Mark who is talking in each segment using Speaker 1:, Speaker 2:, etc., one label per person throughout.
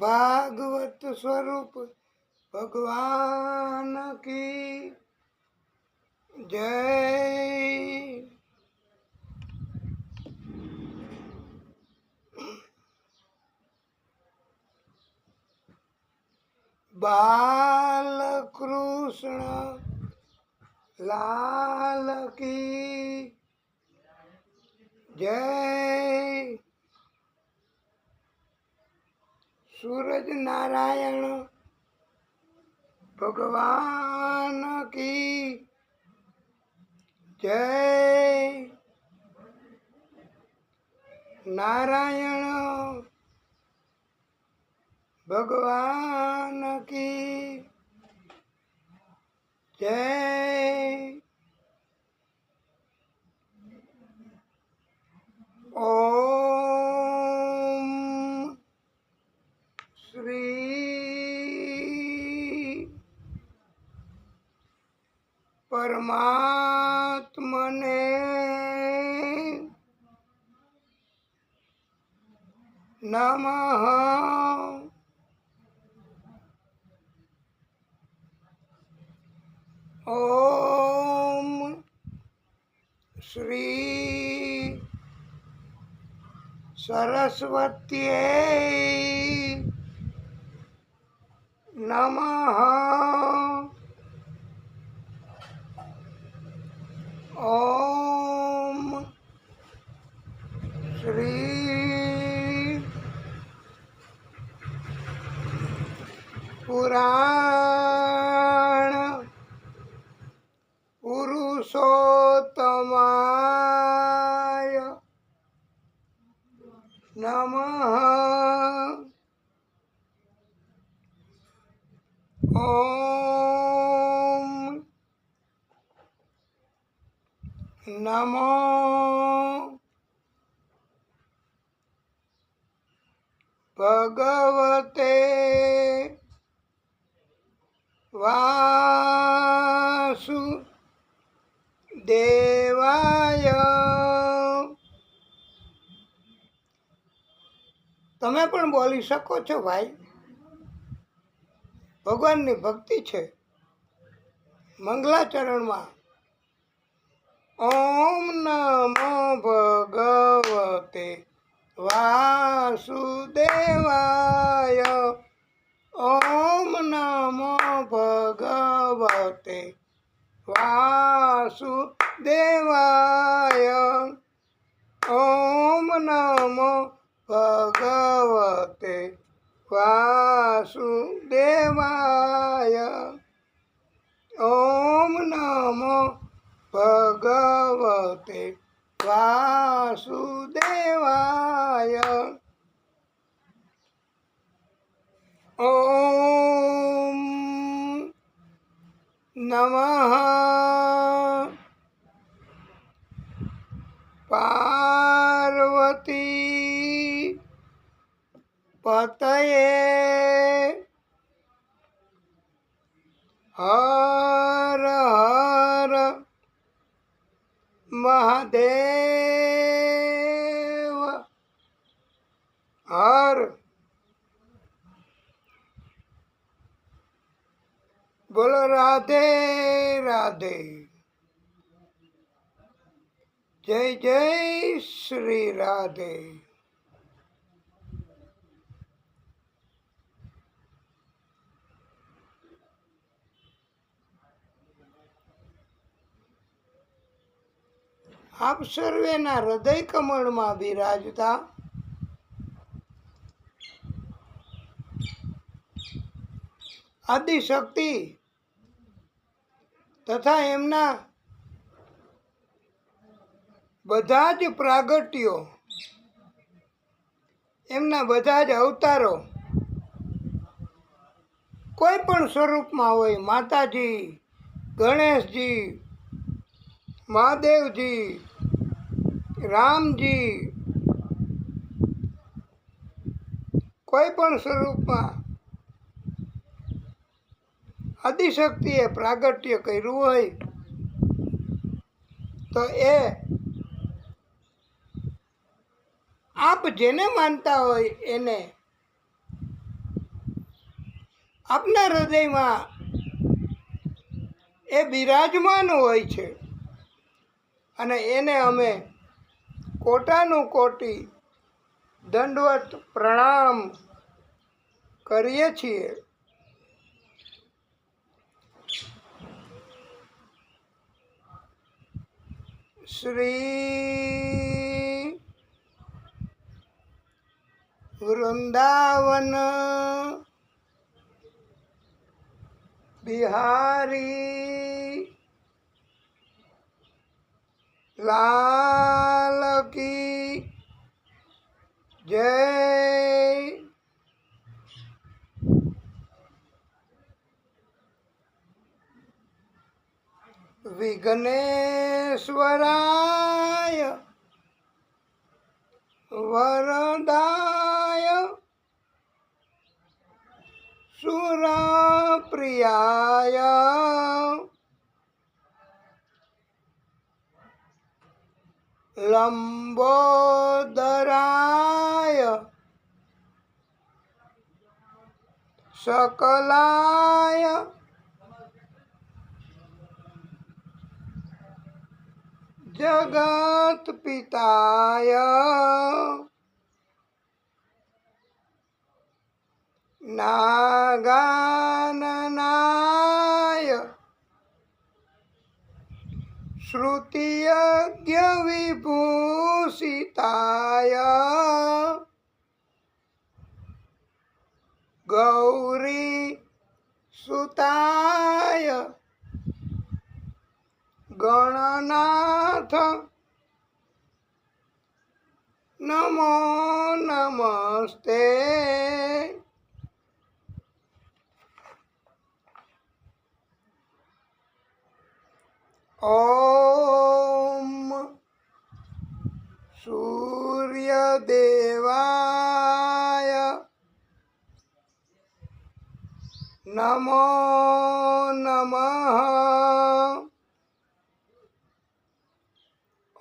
Speaker 1: भागवत स्वरूप भगवान की जय। बाल कृष्ण लाल की जय। सूरज नारायण भगवान की जय। नारायण भगवान की जय। ओम श्री परमात्मने नमः। ओम श्री सरस्वत्यै नमः। ओम श्री पुराण पुरुषोत्तमाय नमः। ओम नमो भगवते वासुदेवाय। તમે પણ બોલી શકો છો ભાઈ, ભગવાનની ભક્તિ છે. મંગલાચરણમાં ઓમ નમો ભગવતે વાસુદેવાય. ઓમ નમો ભગવતે વાસુદેવાય. ઓમ નમો ભગવતે વાસુદેવાય. ઓમ નમો ભગવતે વાસુદેવાય. ઓમ નમઃ પાર્વતી પતયે હર હર મહાદેવ હર. બોલો રાધે રાધે. જય જય શ્રી રાધે. આપ સર્વેના હૃદય કમળમાં બિરાજતા આદિશક્તિ તથા એમના બધા જ પ્રાગટ્યો, એમના બધા જ અવતારો કોઈ પણ સ્વરૂપમાં હોય, માતાજી, ગણેશજી, મહાદેવજી, રામજી, કોઈ પણ સ્વરૂપમાં આદિશક્તિએ પ્રાગટ્ય કર્યું હોય તો એ આપ જેને માનતા હોય એને આપના હૃદયમાં એ બિરાજમાન હોય છે અને એને અમે કોટાનું કોટી દંડવત પ્રણામ કરીએ છીએ. શ્રી વૃંદાવન બિહારી લાલ કી જય. વિઘ્નેશ્વરાય વરદાય સુરપ્રિયાય લંબોદરાય सकलाय जगत पिताय नागाननाय श्रुतियज्ञ विभूषिताय गौरी सुताय गणनाथ नमो नमस्ते. ओम सूर्यदेवाय नमो नमः.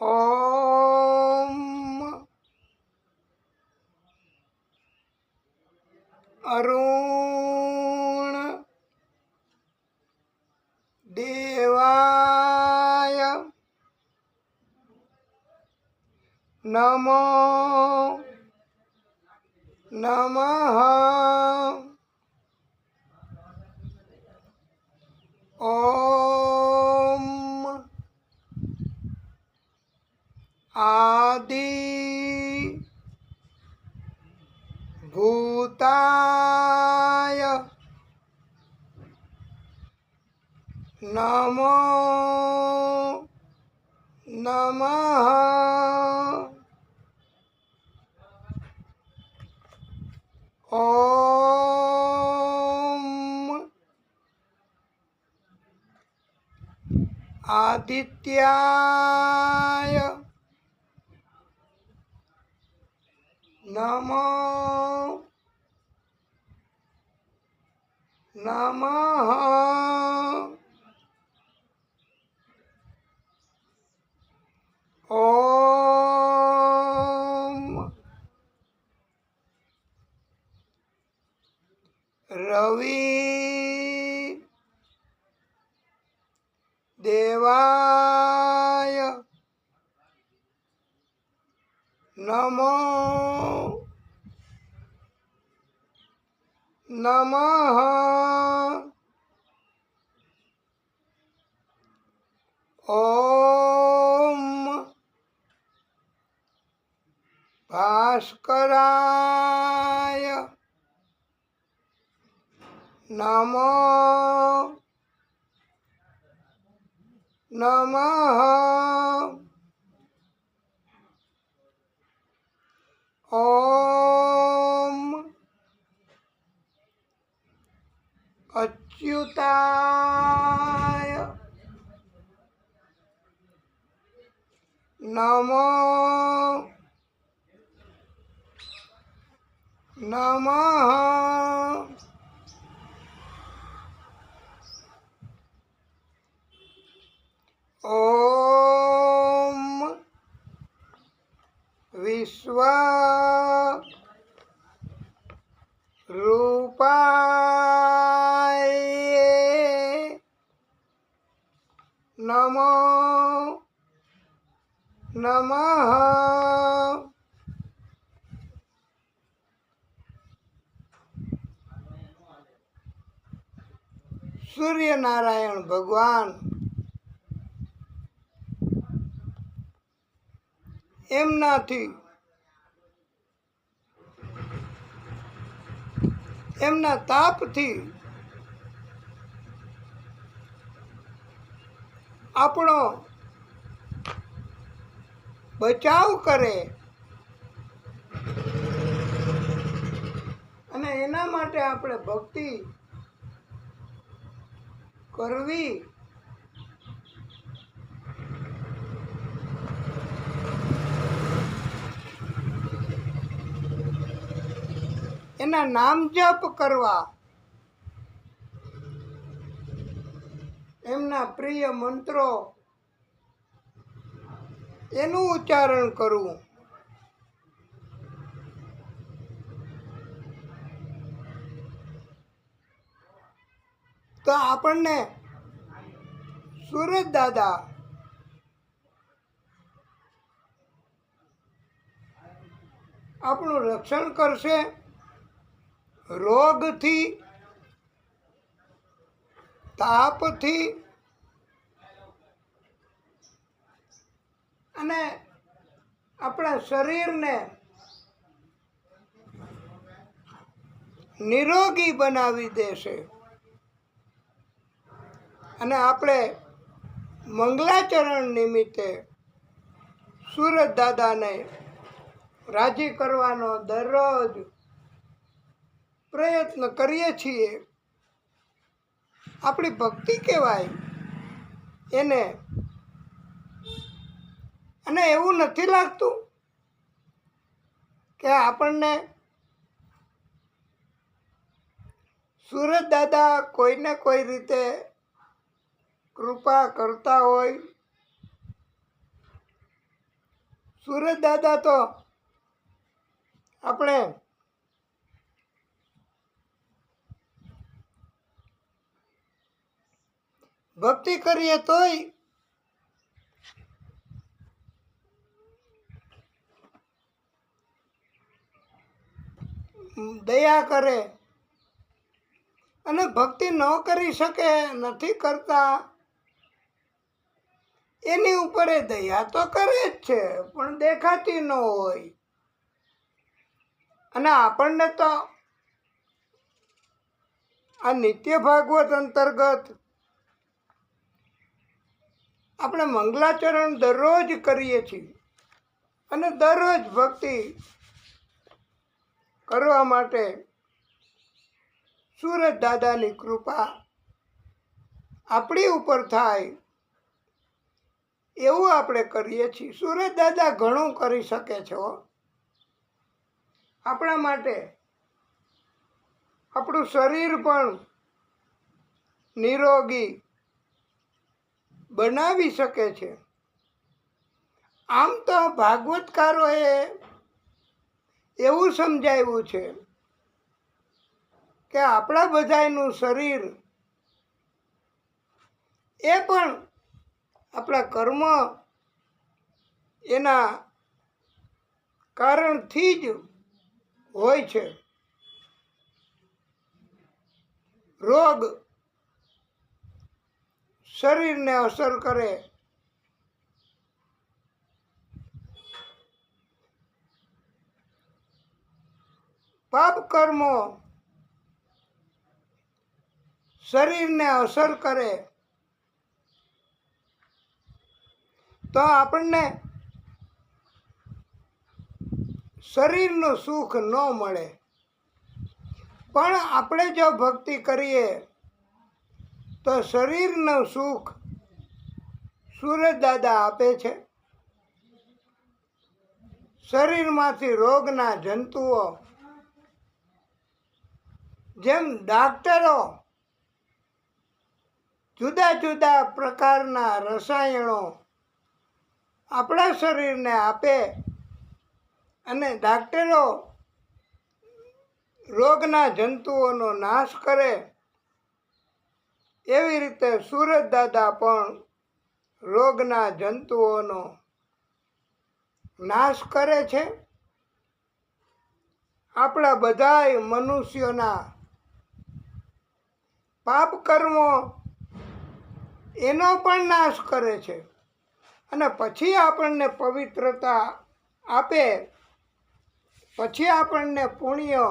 Speaker 1: ओम अरुण देवाय नमो नमः. ओम आदि भूताय नमो नमः. ओम आदित्याय नमो नमः. ओम रवि देवाय नमो नमः. ओम भास्कराय नमो नमः. ओम अच्युताय नमो नमः. ओम विश्व रूपाय સૂર્યનારાયણ ભગવાન એમનાથી એમના તાપથી આપણો બચાવ કરે અને એના માટે આપણે ભક્તિ કરવી એના નામ જપ કરવા એમના પ્રિય મંત્રો એનું ઉચ્ચારણ કરવું તો આપણને સૂરજ દાદા આપણું રક્ષણ કરશે રોગથી, તાપથી અને આપણા શરીરને નિરોગી બનાવી દેશે અને આપણે મંગલાચરણ નિમિત્તે સૂરજ દાદાને રાજી કરવાનો દરરોજ પ્રયત્ન કરીએ છીએ. આપણી ભક્તિ કહેવાય એને. અને એવું નથી લાગતું કે આપણને સૂરજ દાદા કોઈને કોઈ રીતે કૃપા કરતા હોય? સૂરજ દાદા તો આપણે ભક્તિ કરીએ તોય દયા કરે અને ભક્તિ ન કરી શકે, નથી કરતા, એની ઉપર એ દયા તો કરે જ છે પણ દેખાતી ન હોય. અને આપણને તો આ નિત્ય ભાગવત અંતર્ગત આપણે મંગલાચરણ દરરોજ કરીએ છીએ અને દરરોજ ભક્તિ કરવા માટે સૂરજ દાદાની કૃપા આપણી ઉપર થાય એવું આપણે કરીએ છીએ. સૂરજ દાદા ઘણું કરી શકે છે આપણા માટે. આપણું શરીર પણ નિરોગી બનાવી શકે છે. આમ તો ભાગવતકારોએ એવું સમજાવ્યું છે કે આપણા બધાયનું શરીર એ પણ આપણા કર્મ એના કારણથી જ હોય છે. રોગ શરીરને અસર કરે, પાપ કર્મો શરીરને અસર કરે તો આપણને શરીરનું સુખ ન મળે. પણ આપણે જો ભક્તિ કરીએ તો શરીરનું સુખ સૂરજ દાદા આપે છે. શરીરમાંથી રોગના જંતુઓ, જેમ ડાક્ટરો જુદા જુદા પ્રકારના રસાયણો આપણા શરીરને આપે અને ડાક્ટરો રોગના જંતુઓનો નાશ કરે, એવી રીતે સૂરજ દાદા પણ રોગના જંતુઓનો નાશ કરે છે. આપણા બધાય મનુષ્યોના પાપ કર્મો એનો પણ નાશ કરે છે અને પછી આપણને પવિત્રતા આપે, પછી આપણને પુણ્ય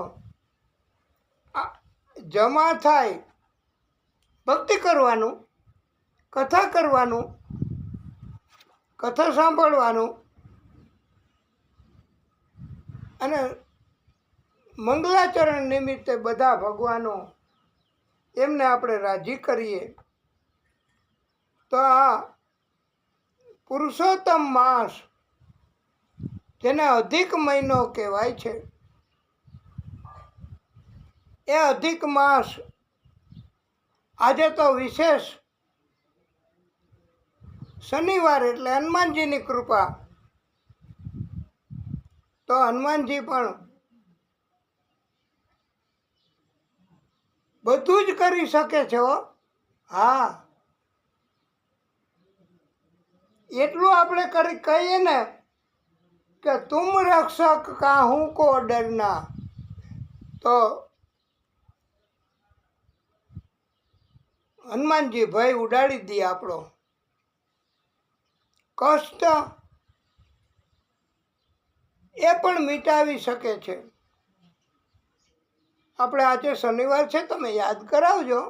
Speaker 1: જમા થાય. ભક્તિ કરવાનું, કથા કરવાનું, કથા સાંભળવાનું અને મંગલાચરણ નિમિત્તે બધા ભગવાનો એમને આપણે રાજી કરીએ તો આ પુરુષોત્તમ માસ, જેને અધિક મહિનો કહેવાય છે, એ અધિક માસ આજે તો વિશેષ શનિવાર એટલે હનુમાનજીની કૃપા, તો હનુમાનજી પણ બધું જ કરી શકે છે હો. હા, એટલું આપણે કહીએ ને કે તુમ રક્ષક કાહું કો ડરના, તો હનુમાનજી ભય ઉડાડી દે આપણો. કષ્ટ એ પણ મિટાવી શકે છે. આપણે આજે શનિવાર છે, તમે યાદ કરાવજો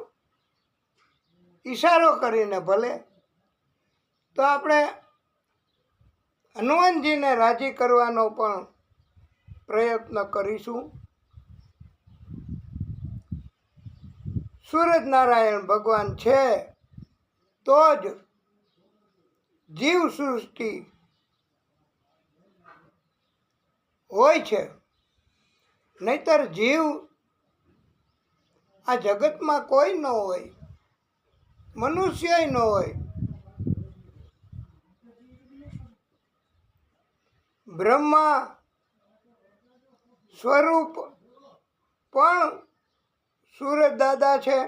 Speaker 1: ઈશારો કરીને ભલે, તો આપણે હનુમાનજીને રાજી કરવાનો પણ પ્રયત્ન કરીશું. સૂરજનારાયણ ભગવાન છે તો જ જીવ સૃષ્ટિ હોય છે, નહીતર જીવ આ જગતમાં કોઈ ન હોય, મનુષ્ય ન હોય. બ્રહ્મા સ્વરૂપ પણ સૂરજ દાદા છે,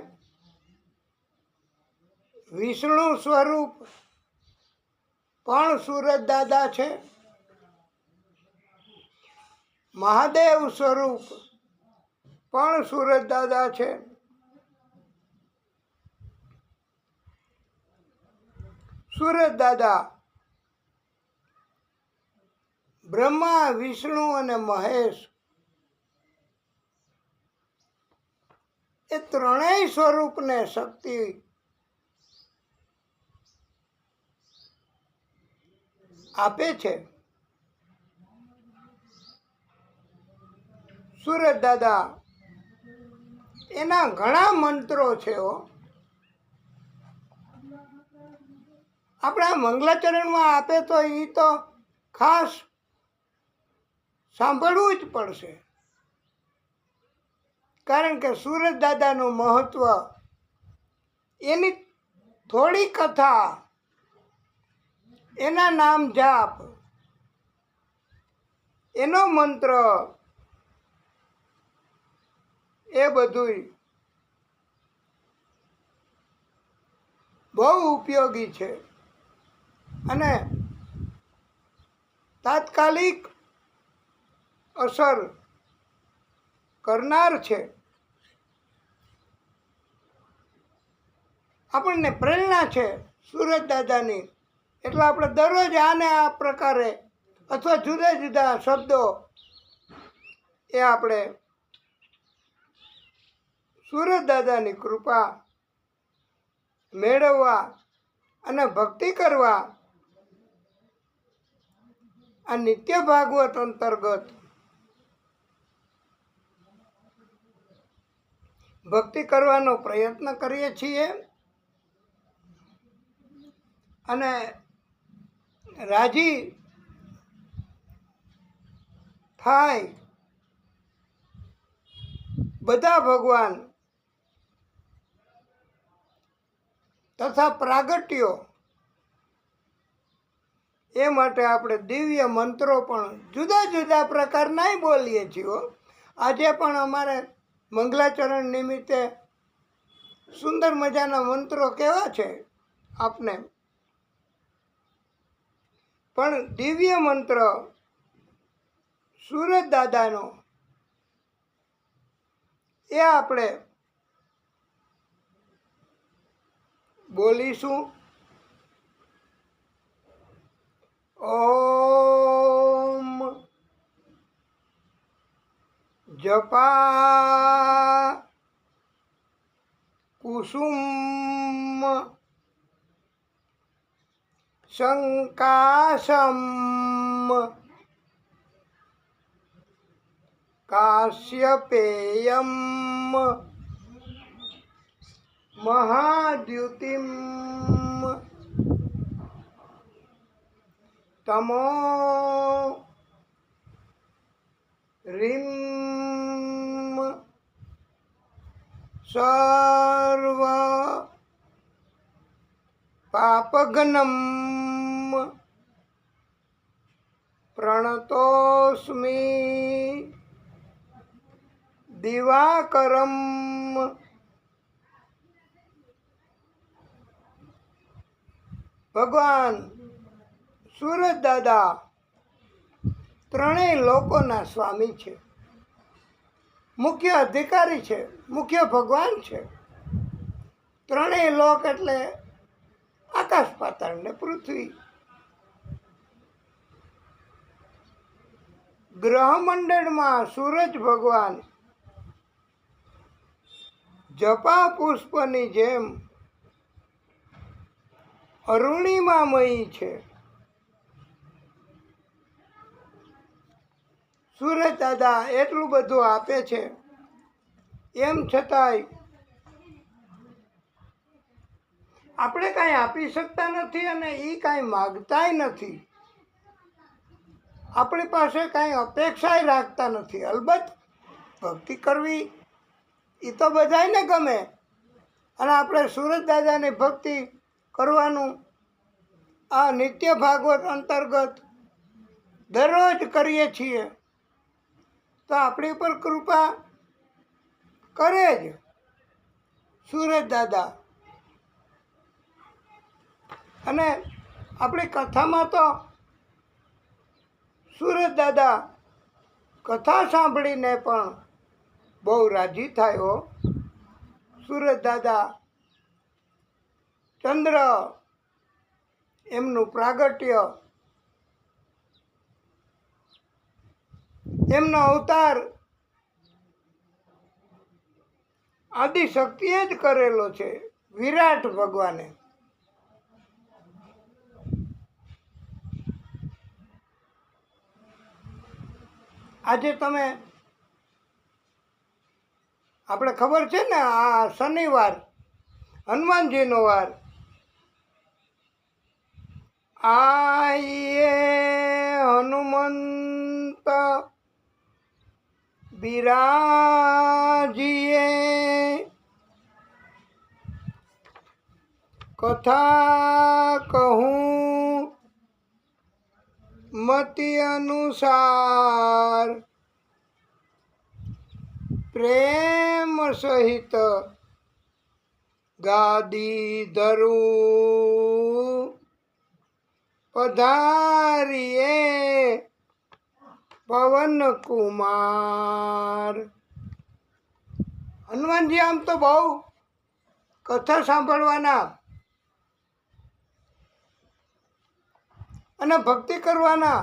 Speaker 1: વિષ્ણુ સ્વરૂપ પણ સૂરજ દાદા છે, મહાદેવ સ્વરૂપ પણ સૂરજ દાદા છે. સૂરજ દાદા બ્રહ્મા, વિષ્ણુ અને મહેશ એ ત્રણેય સ્વરૂપને શક્તિ આપે છે. સૂરજ દાદા એના ઘણા મંત્રો છે. આપણા મંગલાચરણમાં આપે તો એ તો ખાસ સાંભળવું જ પડશે, કારણ કે સૂરજ દાદાનું મહત્વ, એની થોડી કથા, એના નામ જાપ, એનો મંત્ર, એ બધું બહુ ઉપયોગી છે અને તાત્કાલિક અસર કરનાર છે. આપણને પ્રેરણા છે સૂરજ દાદાની, એટલે આપણે દરરોજ આને આ પ્રકારે અથવા જુદા જુદા શબ્દો એ આપણે સૂરજ દાદાની કૃપા મેળવવા અને ભક્તિ કરવા આ નિત્ય ભાગવત અંતર્ગત ભક્તિ કરવાનો પ્રયત્ન કરીએ છીએ અને રાજી થાય બધા ભગવાન તથા પ્રાગટ્યો, એ માટે આપણે દિવ્ય મંત્રો પણ જુદા જુદા પ્રકારના બોલીએ છીએ. આજે પણ અમારે મંગલાચરણ નિમિત્તે સુંદર મજાના મંત્રો કેવા છે આપને, પણ દિવ્ય મંત્ર સૂરજ દાદાનો એ આપણે બોલીશું. ઓમ જપા કુસુમ શંકાસમ કાશ્યપેયમ મહાદ્યુતિમ તમો રીમ સર્વ પાપઘ્નમ પ્રણતોસ્મિ દિવાકરમ. ભગવાન સૂરજ દાદા ત્રણેય લોકોના સ્વામી છે, મુખ્ય અધિકારી છે, મુખ્ય ભગવાન છે. ત્રણેય લોક એટલે આકાશ પાતાળ ને પૃથ્વી. ગ્રહમંડળમાં સૂરજ ભગવાન જપા પુષ્પની જેમ અરુણિમામયી છે. સૂરજ દાદા એટલું બધું આપે છે, એમ છતાંય આપણે કાંઈ આપી શકતા નથી અને એ કાંઈ માગતાય નથી. આપણી પાસે કાંઈ અપેક્ષાય રાખતા નથી. અલબત્ત ભક્તિ કરવી એ તો બધાયને ગમે અને આપણે સૂરજ દાદાની ભક્તિ કરવાનું આ નિત્ય ભાગવત અંતર્ગત દરરોજ કરીએ છીએ, તો આપણી ઉપર કૃપા કરે જ સૂરજ દાદા. અને આપણી કથામાં તો સૂરજ દાદા કથા સાંભળીને પણ બહુ રાજી થાય હો. સૂરજ દાદા ચંદ્ર એમનું પ્રાગટ્ય, એમનો અવતાર આદિશક્તિએ જ કરેલો છે, વિરાટ ભગવાને. આજે તમે આપણે ખબર છે ને, આ શનિવાર હનુમાનજીનો વાર. આયે હનુમંત બિરાજીએ કથા કહું મતિ અનુસાર પ્રેમ સહિત ગાદી ધરું પધારીએ પવન કુમાર. હનુમાનજી આમ તો બહુ કથા સાંભળવાના અને ભક્તિ કરવાના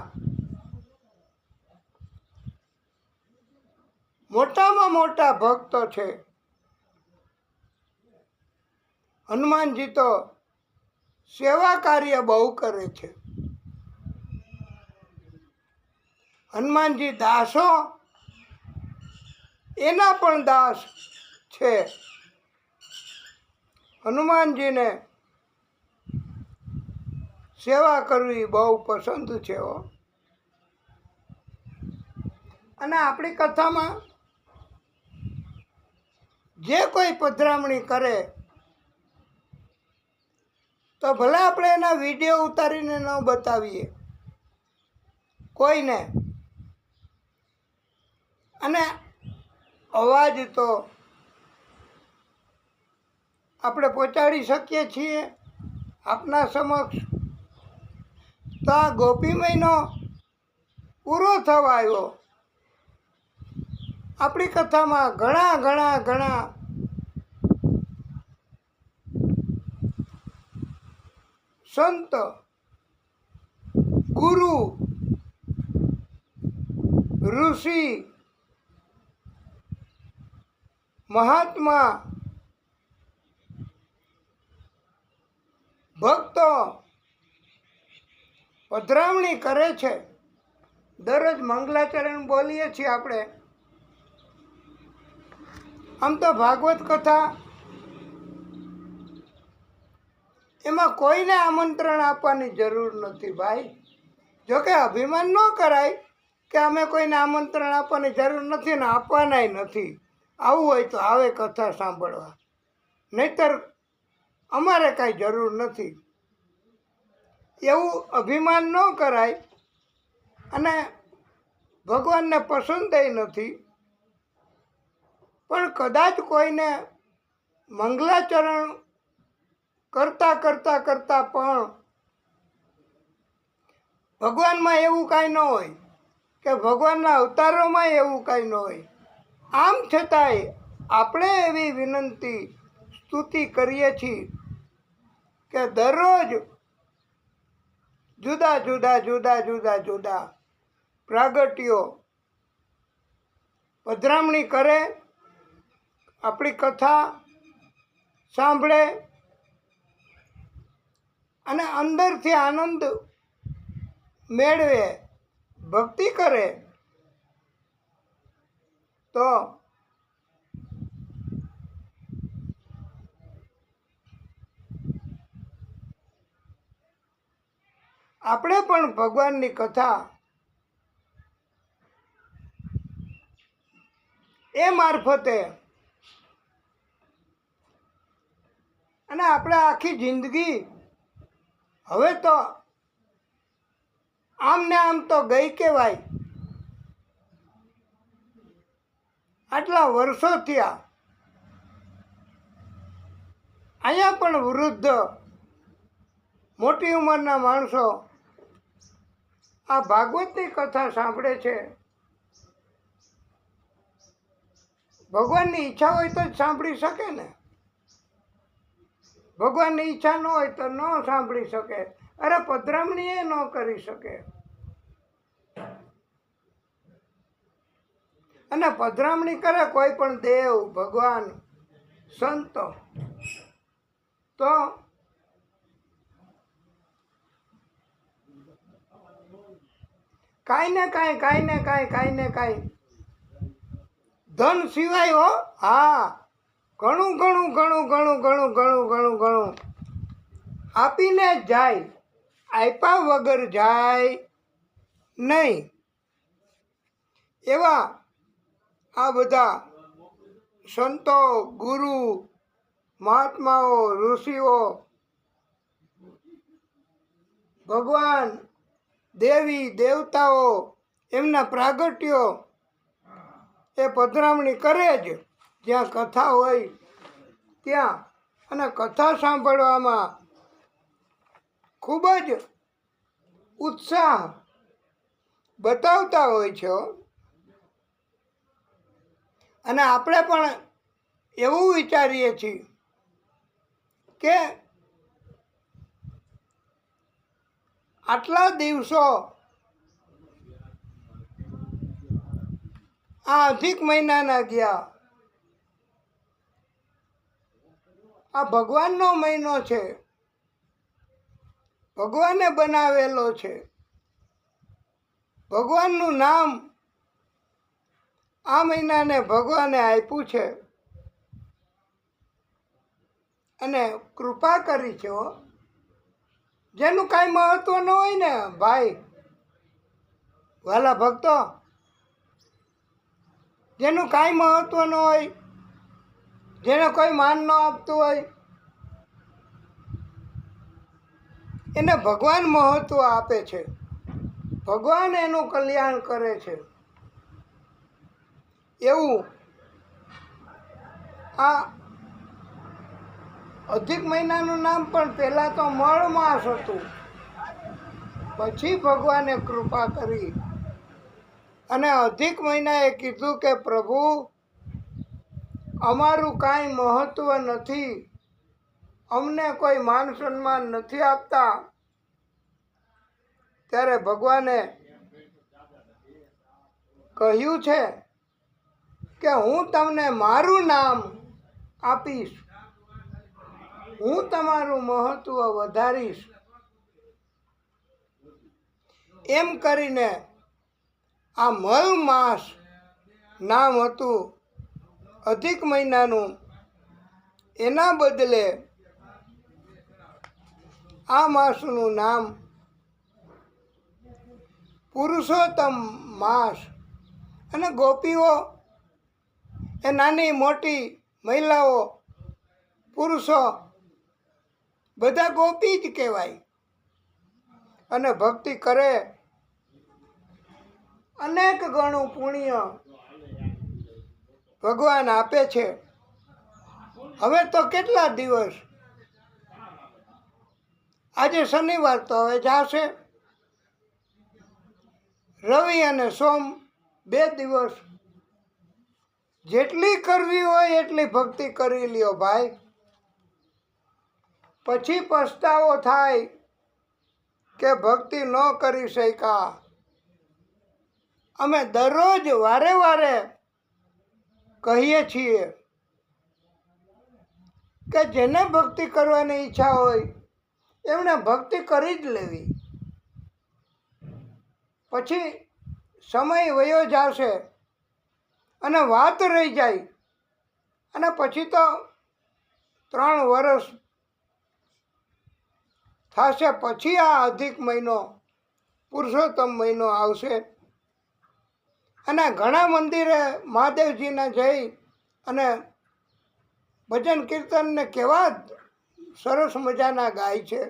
Speaker 1: મોટામાં મોટા ભક્તો છે. હનુમાનજી તો સેવા કાર્ય બહુ કરે છે. હનુમાનજી દાસો એના પણ દાસ છે. હનુમાનજીને સેવા કરવી બહુ પસંદ છે હો. અને આપણી કથામાં જે કોઈ પધરામણી કરે તો ભલે આપણે એના વિડીયો ઉતારીને ન બતાવીએ કોઈને, અને અવાજ તો આપણે પહોંચાડી શકીએ છીએ આપના સમક્ષ. તો આ ગોપી મહિનો પૂરો થવા આવ્યો. આપણી કથામાં ઘણા ઘણા ઘણા સંત, ગુરુ, ઋષિ, મહાત્મા, ભક્તો પધરામણી કરે છે. દરરોજ મંગલાચરણ બોલીએ છીએ આપણે. આમ તો ભાગવત કથા એમાં કોઈને આમંત્રણ આપવાની જરૂર નથી ભાઈ. જોકે અભિમાન ન કરાય કે અમે કોઈને આમંત્રણ આપવાની જરૂર નથી ને આપવાનાય નથી. આવું હોય તો આવે કથા સાંભળવા, નહીતર અમારે કાંઈ જરૂર નથી. એવું અભિમાન ન કરાય. અને ભગવાનને પસંદય નથી. પણ કદાચ કોઈને મંગલાચરણ કરતાં પણ ભગવાનમાં એવું કાંઈ ન હોય કે ભગવાનના અવતારોમાં એવું કાંઈ ન હોય. આમ છતાંય આપણે એવી વિનંતી સ્તુતિ કરીએ છીએ કે દરરોજ જુદા જુદા પ્રાગટ્યો પધરામણી કરે, આપણી કથા સાંભળે અને અંદરથી આનંદ મેળવે, ભક્તિ કરે, તો આપણે પણ ભગવાનની કથા એ મારફતે અને આપણે આખી જિંદગી હવે તો આમ ને આમ તો ગઈ કહેવાય. આટલા વર્ષો થયા. અહીંયા પણ વૃદ્ધ મોટી ઉંમરના માણસો આ ભાગવતની કથા સાંભળે છે. ભગવાનની ઈચ્છા હોય તો જ સાંભળી શકે ને. ભગવાનની ઈચ્છા ન હોય તો ન સાંભળી શકે. અરે પધરામણી એ ન કરી શકે. અને પધરામણી કરે કોઈ પણ દેવ, ભગવાન, સંત, તો કાંઈ ને કાંઈ ધન સિવાય હો. હા, ઘણું આપીને જ જાય, આપ્યા વગર જાય નહીં. એવા આ બધા સંતો, ગુરુ, મહાત્માઓ, ઋષિઓ, ભગવાન, દેવી દેવતાઓ, એમના પ્રાગટ્યો એ પધરામણી કરે જ જ્યાં કથા હોય ત્યાં. અને કથા સાંભળવામાં ખૂબ જ ઉત્સાહ બતાવતા હોય છે. અને આપણે પણ એવું વિચારીએ છીએ કે આટલા દિવસો આ અધિક મહિનાના ગયા. આ ભગવાનનો મહિનો છે, ભગવાને બનાવેલો છે. ભગવાનનું નામ આ મહિનાને ભગવાને આપ્યું છે અને કૃપા કરી છે. જેનું કાંઈ મહત્વ ન હોય ને ભાઈ, વાલા ભક્તો, જેનું કાંઈ મહત્વ ન હોય, જેને કોઈ માન ન આપતું હોય, એને ભગવાન મહત્વ આપે છે. ભગવાન એનું કલ્યાણ કરે છે. એવું આ અધિક મહિનાનું નામ પણ પહેલાં તો મળ માસ હતું. પછી ભગવાને કૃપા કરી અને અધિક મહિનાએ કીધું કે પ્રભુ, અમારું કાંઈ મહત્વ નથી, અમને કોઈ માન સન્માન નથી આપતા, ત્યારે ભગવાને કહ્યું છે કે હું તમને મારું નામ આપીશ, હું તમારું મહત્વ વધારીશ. એમ કરીને આ મલ માસ નામ હતું અધિક મહિનાનું, એના બદલે આ માસનું નામ પુરુષોત્તમ માસ. અને ગોપીઓ એ નાની મોટી મહિલાઓ પુરુષો બધા ગોપી જ કહેવાય. અને ભક્તિ કરે અનેક ગણું પુણ્ય ભગવાન આપે છે. હવે તો કેટલા દિવસ, આજે શનિવાર તો હવે જાશે, રવિ અને સોમ 2 દિવસ. જેટલી કરવી હોય એટલી ભક્તિ કરી લ્યો ભાઈ, પછી પસ્તાવો થાય કે ભક્તિ ન કરી શક્યા. અમે દરરોજ વારે વારે કહીએ છીએ કે જેને ભક્તિ કરવાની ઈચ્છા હોય એમણે ભક્તિ કરી જ લેવી. પછી સમય વયો જશે અને વાત રહી જાય, અને પછી તો 3 વર્ષ થશે પછી આ અધિક મહિનો પુરુષોત્તમ મહિનો આવશે. અને ઘણા મંદિરે મહાદેવજીના જઈ અને ભજન કીર્તનને કેવા સરસ મજાના ગાય છે.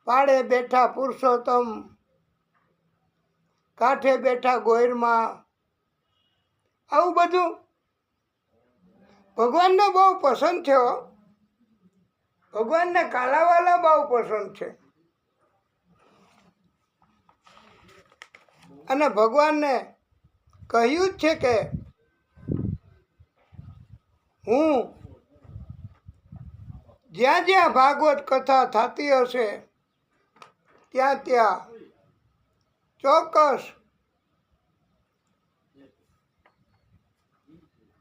Speaker 1: પાળે બેઠા પુરુષોત્તમ, કાંઠે બેઠા ગોયરમાં, આવું બધું ભગવાનને બહુ પસંદ છે હો. ભગવાનને કાલાવાલા બહુ પસંદ છે. અને ભગવાનને કહ્યું જ છે કે હું જ્યાં જ્યાં ભાગવત કથા થતી હશે ત્યાં ત્યાં ચોક્કસ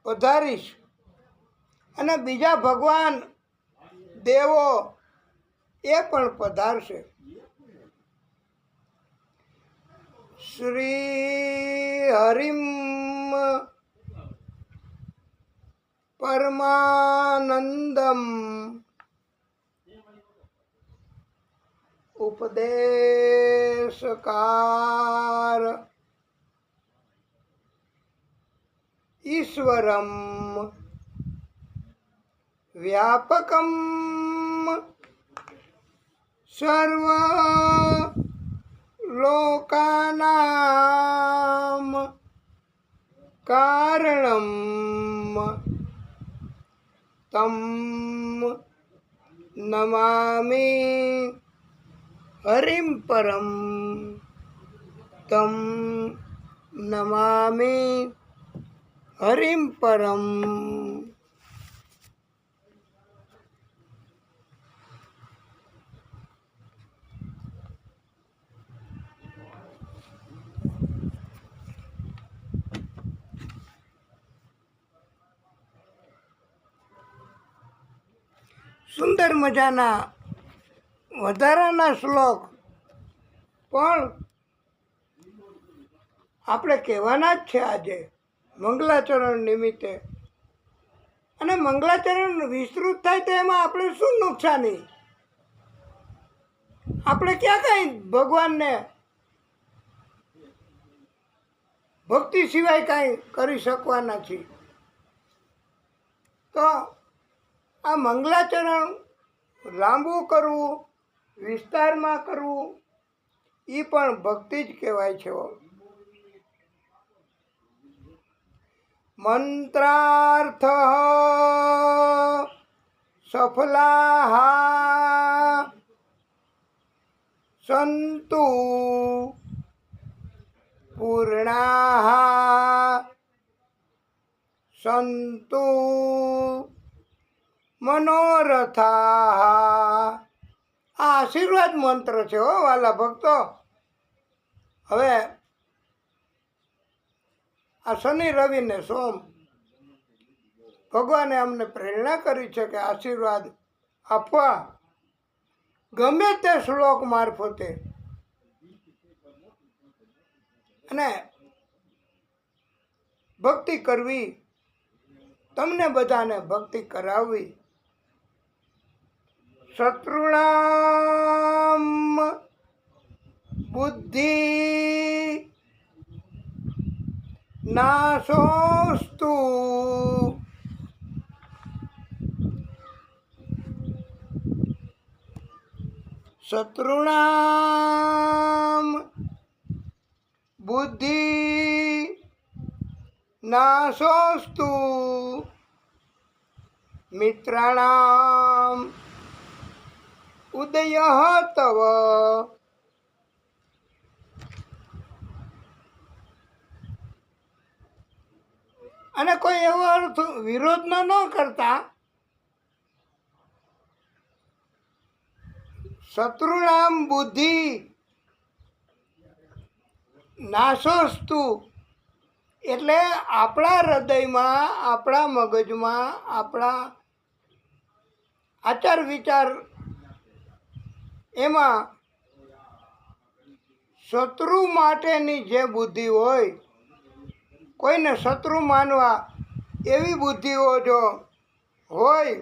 Speaker 1: પધારીશ. અને બીજા ભગવાન દેવો એ પણ પધારશે. શ્રી હરિમ પરમાનંદમ ઉપદેશકાર ઈશ્વરમ વ્યાપકમ સર્વ લોકાનામ કારણમ તમ નમામિ હરિમ પરમ, તમ નમામિ હરિમ પરમ. સુંદર મજાના વધારાના શ્લોક પણ આપણે કહેવાના જ છે આજે મંગલાચરણ નિમિત્તે. અને મંગલાચરણ વિસ્તૃત થાય તો એમાં આપણે શું નુકસાની? આપણે ક્યાં કાંઈ ભગવાનને ભક્તિ સિવાય કાંઈ કરી શકવાના છીએ. તો આ મંગલાચરણ લાંબુ કરવું, વિસ્તારમાં કરવું, એ પણ ભક્તિ જ કહેવાય છે. મંત્રાર્થ સફલા સંતુ પૂર્ણા સંતુ મનોરથા. આ આશીર્વાદ મંત્ર છે હો વાલા ભક્તો. હવે આ શનિ રવિ ને સોમ ભગવાને અમને પ્રેરણા કરી છે કે આશીર્વાદ આપવા ગમે તે શ્લોક મારફતે અને ભક્તિ કરવી, તમને બધાને ભક્તિ કરાવવી. શત્રુણામ બુદ્ધિ નાશોસ્તુ. શત્રુણામ બુદ્ધિ નાશોસ્તુ. મિત્રાણામ ઉદય તવ. અને કોઈ એવો અર્થ વિરોધ ન કરતા. શત્રુણામ બુદ્ધિ નાશોસ્તુ એટલે આપણા હૃદયમાં, આપણા મગજમાં, આપણા આચાર વિચાર એમાં શત્રુ માટેની જે બુદ્ધિ હોય, કોઈને શત્રુ માનવા એવી બુદ્ધિઓ જો હોય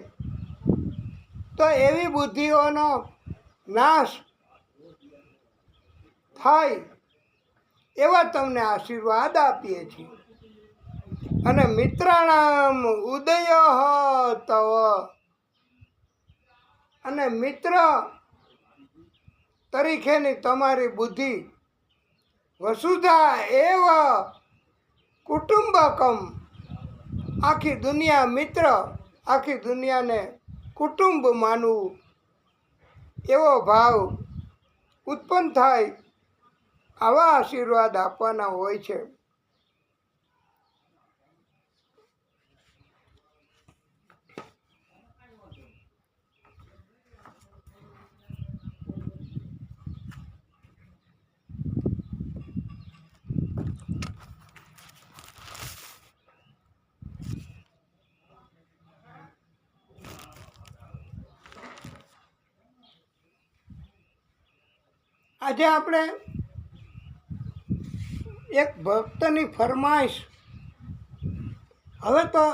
Speaker 1: તો એવી બુદ્ધિઓનો નાશ થાય એવા તમને આશીર્વાદ આપીએ છીએ. અને મિત્રાણામ ઉદય તવ. અને મિત્ર તરીકેની તમારી બુદ્ધિ વસુધા એવ કુટુંબકમ. આખી દુનિયા મિત્ર, આખી દુનિયાને કુટુંબ માનવું એવો ભાવ ઉત્પન્ન થાય. આવા આશીર્વાદ આપવાના હોય છે. આજે આપણે એક ભક્તની ફરમાઈશ. હવે તો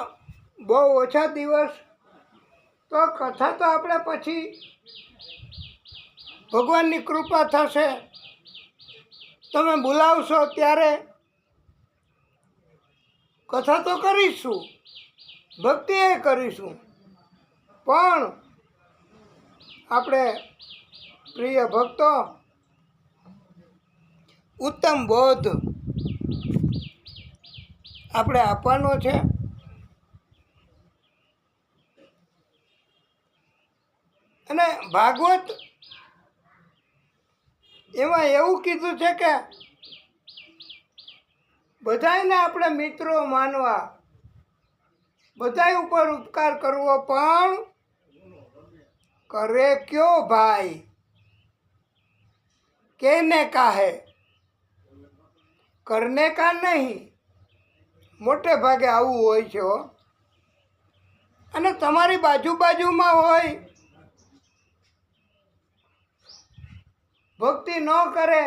Speaker 1: બહુ ઓછા દિવસ તો કથા તો આપણે પછી ભગવાનની કૃપા થશે, તમે બોલાવશો ત્યારે કથા તો કરીશું, ભક્તિ એ કરીશું. પણ આપણે પ્રિય ભક્તો ઉત્તમ બોધ આપણે આપવાનો છે. અને ભાગવત એમાં એવું કીધું છે કે બધાને આપણે મિત્રો માનવા, બધા ઉપર ઉપકાર કરવો, પણ કરે ક્યો ભાઈ કેને કાહે, કરને કા નહીં. મોટે ભાગે આવું હોય છે હો. અને તમારી બાજુમાં હોય, ભક્તિ ન કરે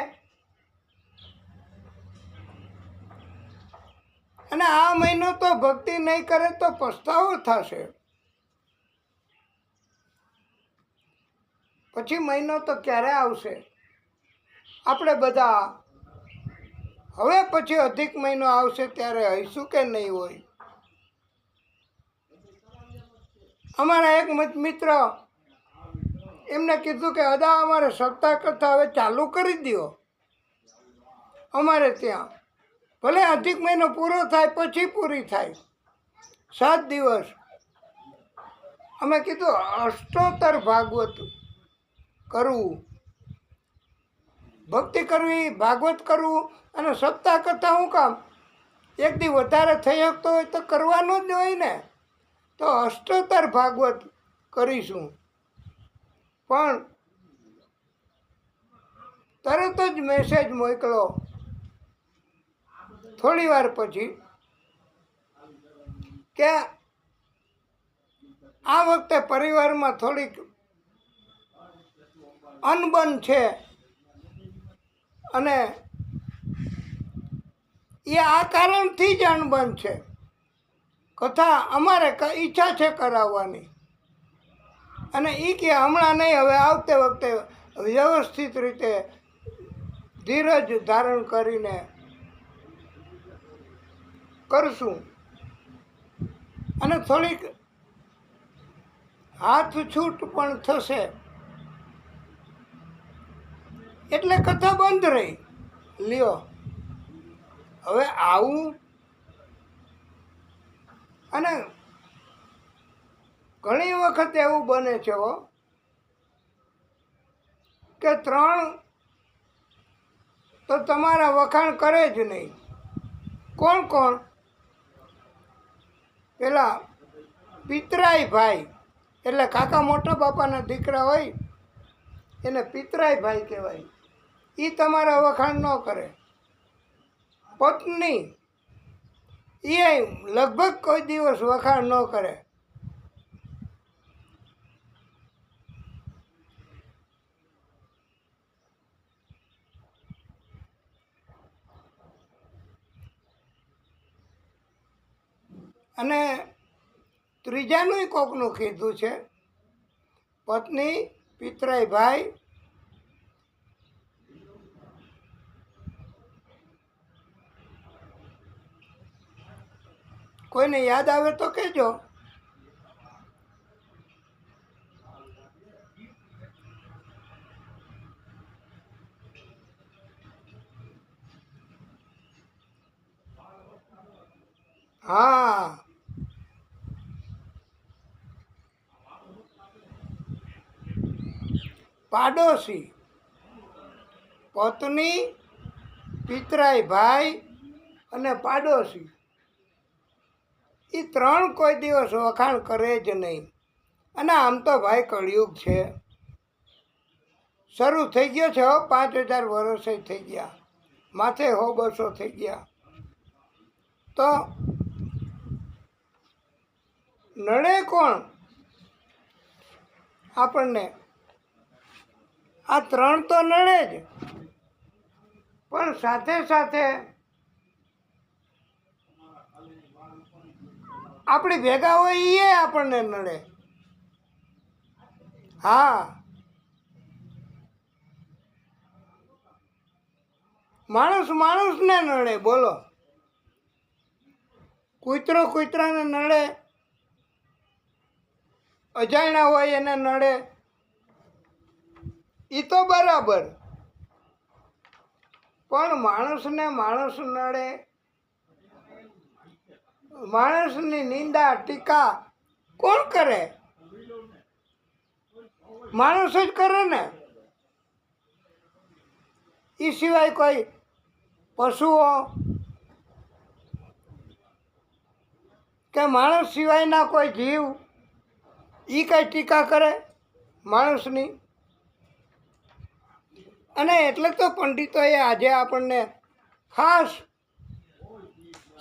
Speaker 1: અને આ મહિનો તો ભક્તિ નહીં કરે તો પસ્તાવો થશે. પછી મહિનો તો ક્યારે આવશે? આપણે બધા હવે પછી અધિક મહિનો આવશે ત્યારે હઈશું કે નહીં હોય? અમારા એક મિત્ર એમને કીધું કે અદા અમારે સપ્તાહ કથા હવે ચાલુ કરી દો અમારે ત્યાં. ભલે અધિક મહિનો પૂરો થાય પછી પૂરી થાય, 7 દિવસ. અમે કીધું અષ્ટોત્તર ભાગવત કરવું, ભક્તિ કરવી, ભાગવત કરવું. અને સપ્તાહ કથા શું કામ? એક દી વધારે થઈ શકતો હોય તો કરવાનું જ હોય ને. તો અષ્ટોત્તર ભાગવત કરીશું. પણ તરત જ મેસેજ મોકલો થોડી વાર પછી કે આ વખતે પરિવારમાં થોડીક અનબન છે અને એ આ કારણથી જ અનબન છે. કથા અમારે ઈચ્છા છે કરાવવાની, અને એ કે હમણાં નહીં, હવે આવતે વખતે વ્યવસ્થિત રીતે ધીરજ ધારણ કરીને કરશું અને થોડીક હાથ છૂટ પણ થશે. એટલે કથા બંધ રહી. લ્યો, હવે આવું. અને ઘણી વખત એવું બને છે કે 3 તો તમારા વખાણ કરે જ નહીં. કોણ કોણ? પેલા પિતરાઈ ભાઈ, એટલે કાકા મોટા બાપાના દીકરા હોય એને પિતરાઈ ભાઈ કહેવાય. એ તમારા વખાણ ન કરે. પત્ની એ લગભગ કોઈ દિવસ વખાણ ન કરે. અને ત્રીજાનું કોકનું કીધું છે, પત્ની, પિતરાઈ ભાઈ, કોઈને યાદ આવે તો કહેજો. હા, પાડોશી, પત્ની, પિતરાઈ ભાઈ અને પાડોશી, એ 3 કોઈ દિવસ વખાણ કરે જ નહીં. અને આમ તો ભાઈ કળિયુગ છે, શરૂ થઈ ગયો છે. 5000 વર્ષે થઈ ગયા, માથે 100-200 થઈ ગયા. તો નડે કોણ આપણને? આ 3 તો નડે જ, પણ સાથે સાથે આપણી ભેગા હોય એ આપણને નડે. હા, માણસ માણસને નડે. બોલો, કૂતરો કૂતરાને નડે, અજાણ્યા હોય એને નડે, એ તો બરાબર. પણ માણસને માણસ નડે, માણસની નિંદા ટીકા કોણ કરે? માણસ જ કરે ને. એ સિવાય કોઈ પશુઓ કે માણસ સિવાયના કોઈ જીવ એ કઈ ટીકા કરે માણસની? અને એટલે તો પંડિતોએ આજે આપણને ખાસ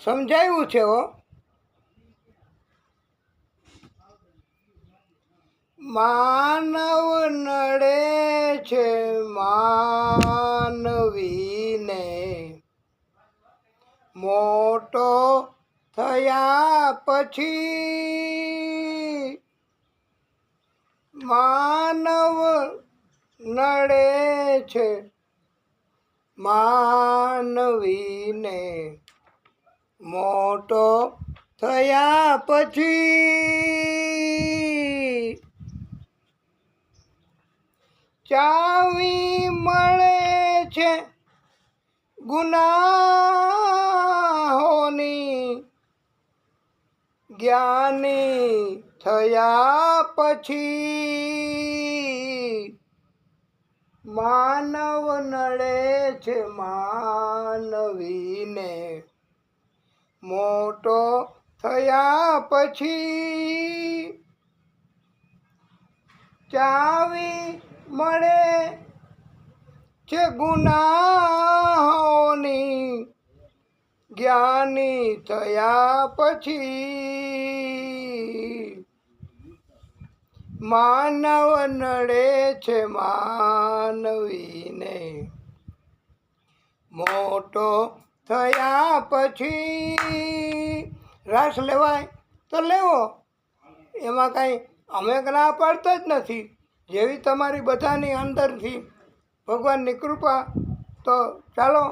Speaker 1: સમજાવ્યું છે માનવ નડે છે માનવીને, મોટો થયા પછી. માનવ નડે છે માનવીને, મોટો થયા પછી. ચાવી મળે છે ગુનાહોની, જ્ઞાની થયા પછી. માનવ નડે છે માનવીને, મોટો થયા પછી. ચાવી મળે છે ગુનાહોની, જ્ઞાની થયા પછી માનવ નડે છે માનવીને, મોટો થયા પછી. રાસ લેવાય તો લેવો, એમાં કાંઈ અમે ના પાડતા જ નથી. જેવી તમારી બધાની અંદરથી ભગવાનની કૃપા, તો ચાલો.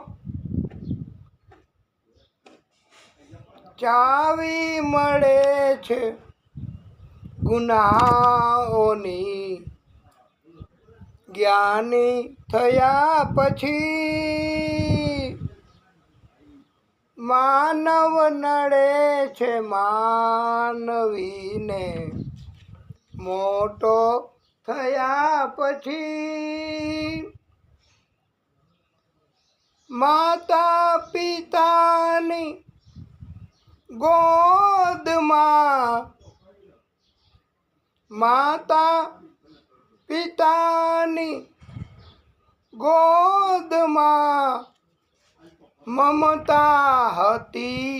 Speaker 1: ચાવી મળે છે ગુનાહોની, જ્ઞાની થયા પછી માનવ નડે છે માનવીને, મોટો થયા પછી માતા પિતાની ગોદમાં, માતા પિતાની ગોદમાં મમતા હતી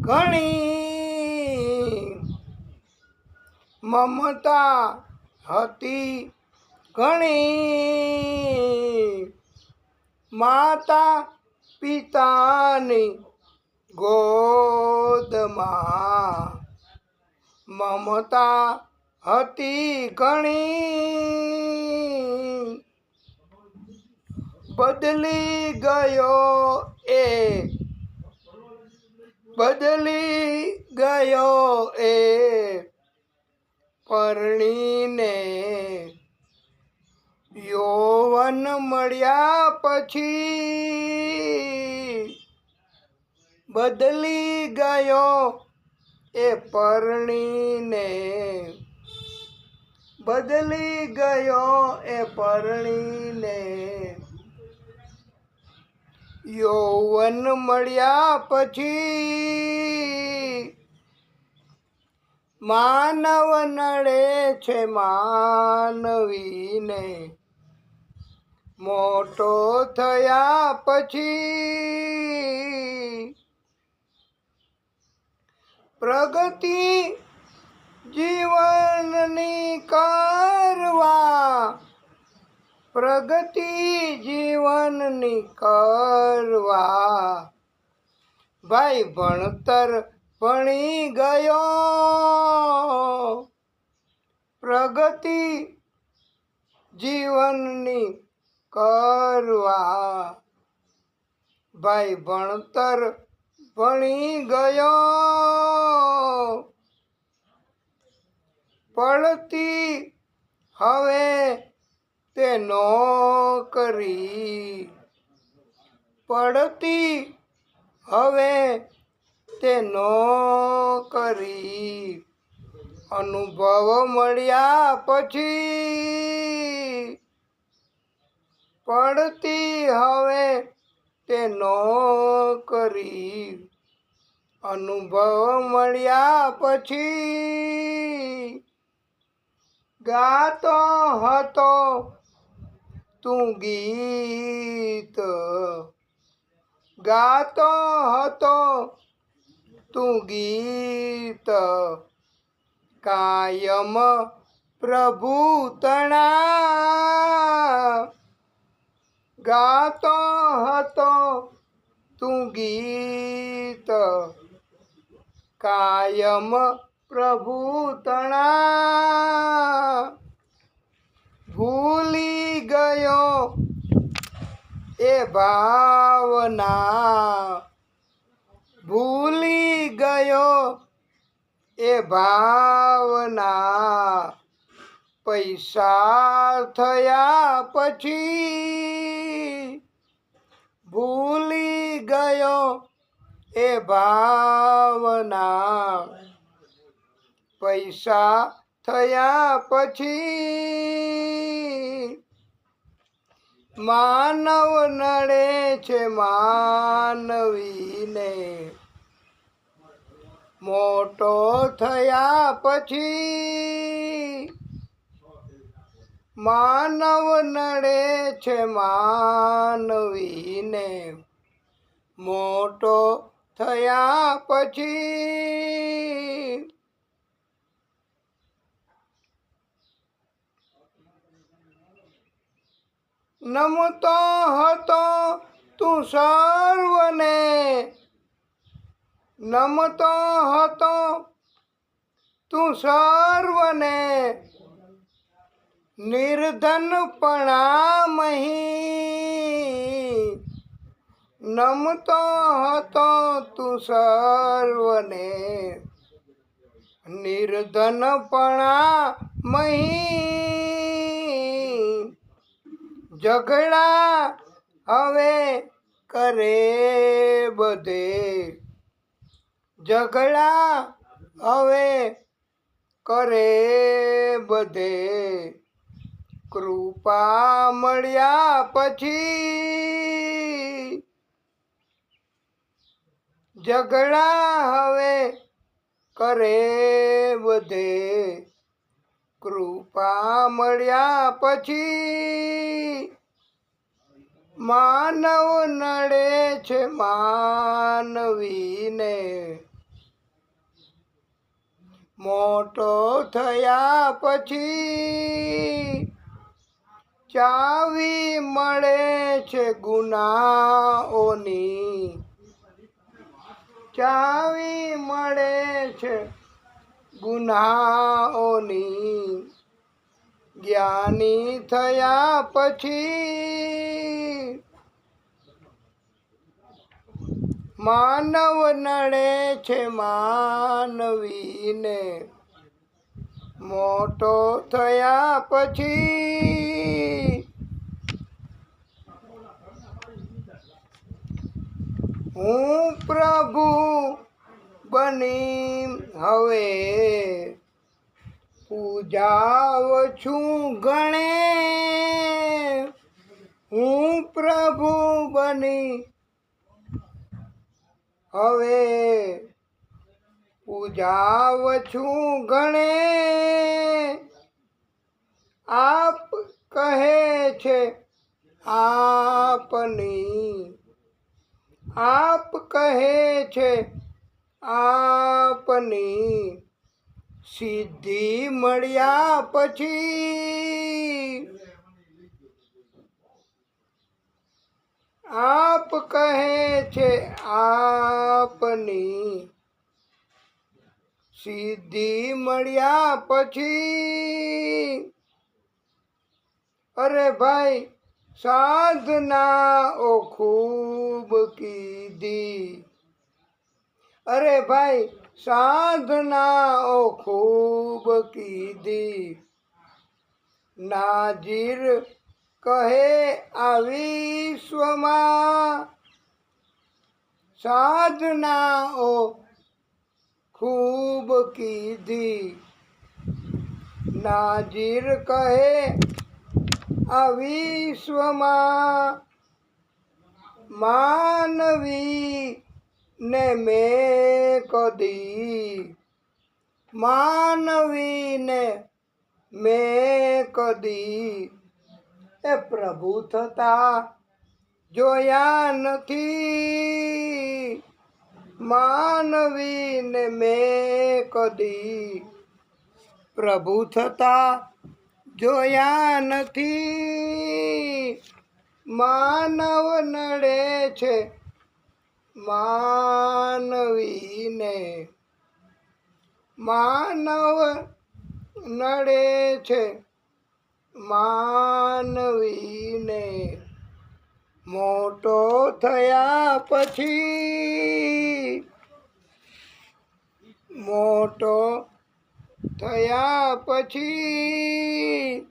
Speaker 1: ઘણી, મમતા હતી ઘણી, માતા પિતાની ગોદમાં મમતા હતી ઘણી. બદલી ગયો એ, બદલી ગયો એ પરણીને, યૌવન મળ્યા પછી બદલી ગયો એ પરણીને, બદલી ગયો એ પરણીને, યૌવન મળ્યા પછી માનવ નડે છે માનવીને, મોટો થયા પછી પ્રગતિ જીવનની કરવા, પ્રગતિ જીવનની કરવા ભાઈ ભણતર ભણી ગયો, પ્રગતિ જીવનની કરવા ભાઈ ભણતર ભણી ગયો, પડતી હવે તે નોકરી, પડતી હવે તે નોકરી, અનુભવ મળ્યા પછી પડતી હવે તે નોકરી, અનુભવ મળ્યા પછી ગાતો હતો તું ગીત, ગાતો હતો તું ગીત, કાયમ પ્રભુ તણા, ગાતો હતો તું ગીત, કાયમ પ્રભુ તણા. ભૂલી ગયો એ ભાવના, ભૂલી ગયો એ ભાવના, પૈસા થયા પછી ભૂલી ગયો એ ભાવના, પૈસા થયા પછી માનવ નડે છે માનવીને, મોટો થયા પછી માનવ નડે છે માનવીને મોટો થયા પછી નમતો હતો તું સર્વને નમતો હતો તું સર્વને નિર્ધનપણામહી નમતો હતો તું સર્વને નિર્ધનપણામહી ઝઘડા હવે કરે બધે ઝઘડા હવે કરે બધે કૃપા મળ્યા પછી ઝઘડા હવે કરે બધે કૃપા મળ્યા પછી માનવ નડે છે માનવીને મોટો થયા પછી ચાવી મળે છે ગુનાઓની ચાવી મળે છે ગુનાઓની જ્ઞાની થયા પછી માનવ નડે છે માનવીને મોટો થયા પછી હું પ્રભુ બની હવે પૂજાવ છું ગણે હું પ્રભુ બની હવે પૂજાવ છું ગણે આપ કહે છે આપની આપ કહે છે આપની સિદ્ધિ મળ્યા પછી આપ કહે છે આપની સિદ્ધિ મળ્યા પછી અરે ભાઈ સાધના ઓ ખૂબ કીધી અરે ભાઈ સાધના ઓ ખૂબ કીધી નાજીર કહે આ વિશ્વમાં સાધનાઓ ખૂબ કીધી નાજીર કહે આ વિશ્વમાં માનવી ને મેં કદી માનવીને મેં કદી એ પ્રભુ થતા જોયા નથી માનવીને મેં કદી પ્રભુ થતા જોયા નથી માનવ નડે છે માનવીને માનવ નડે છે માનવીને મોટો થયા પછી મોટો થયા પછી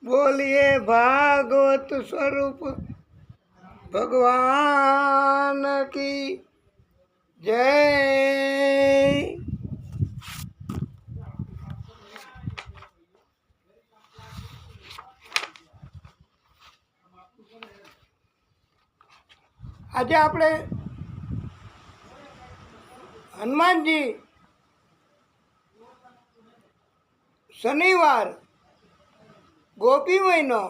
Speaker 1: બોલીએ ભાગવત સ્વરૂપ ભગવાન કી જય। આજે આપણે હનુમાનજી શનિવાર ગોપી મહિનો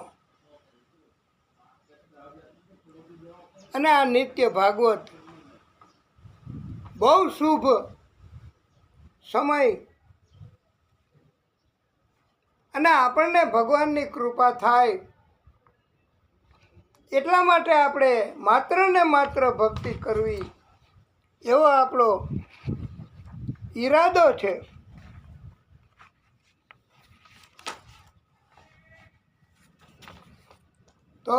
Speaker 1: અને આ નિત્ય ભાગવત બહુ શુભ સમય અને આપણને ભગવાનની કૃપા થાય એટલા માટે આપણે માત્ર ને માત્ર ભક્તિ કરવી એવો આપણો ઈરાદો છે. તો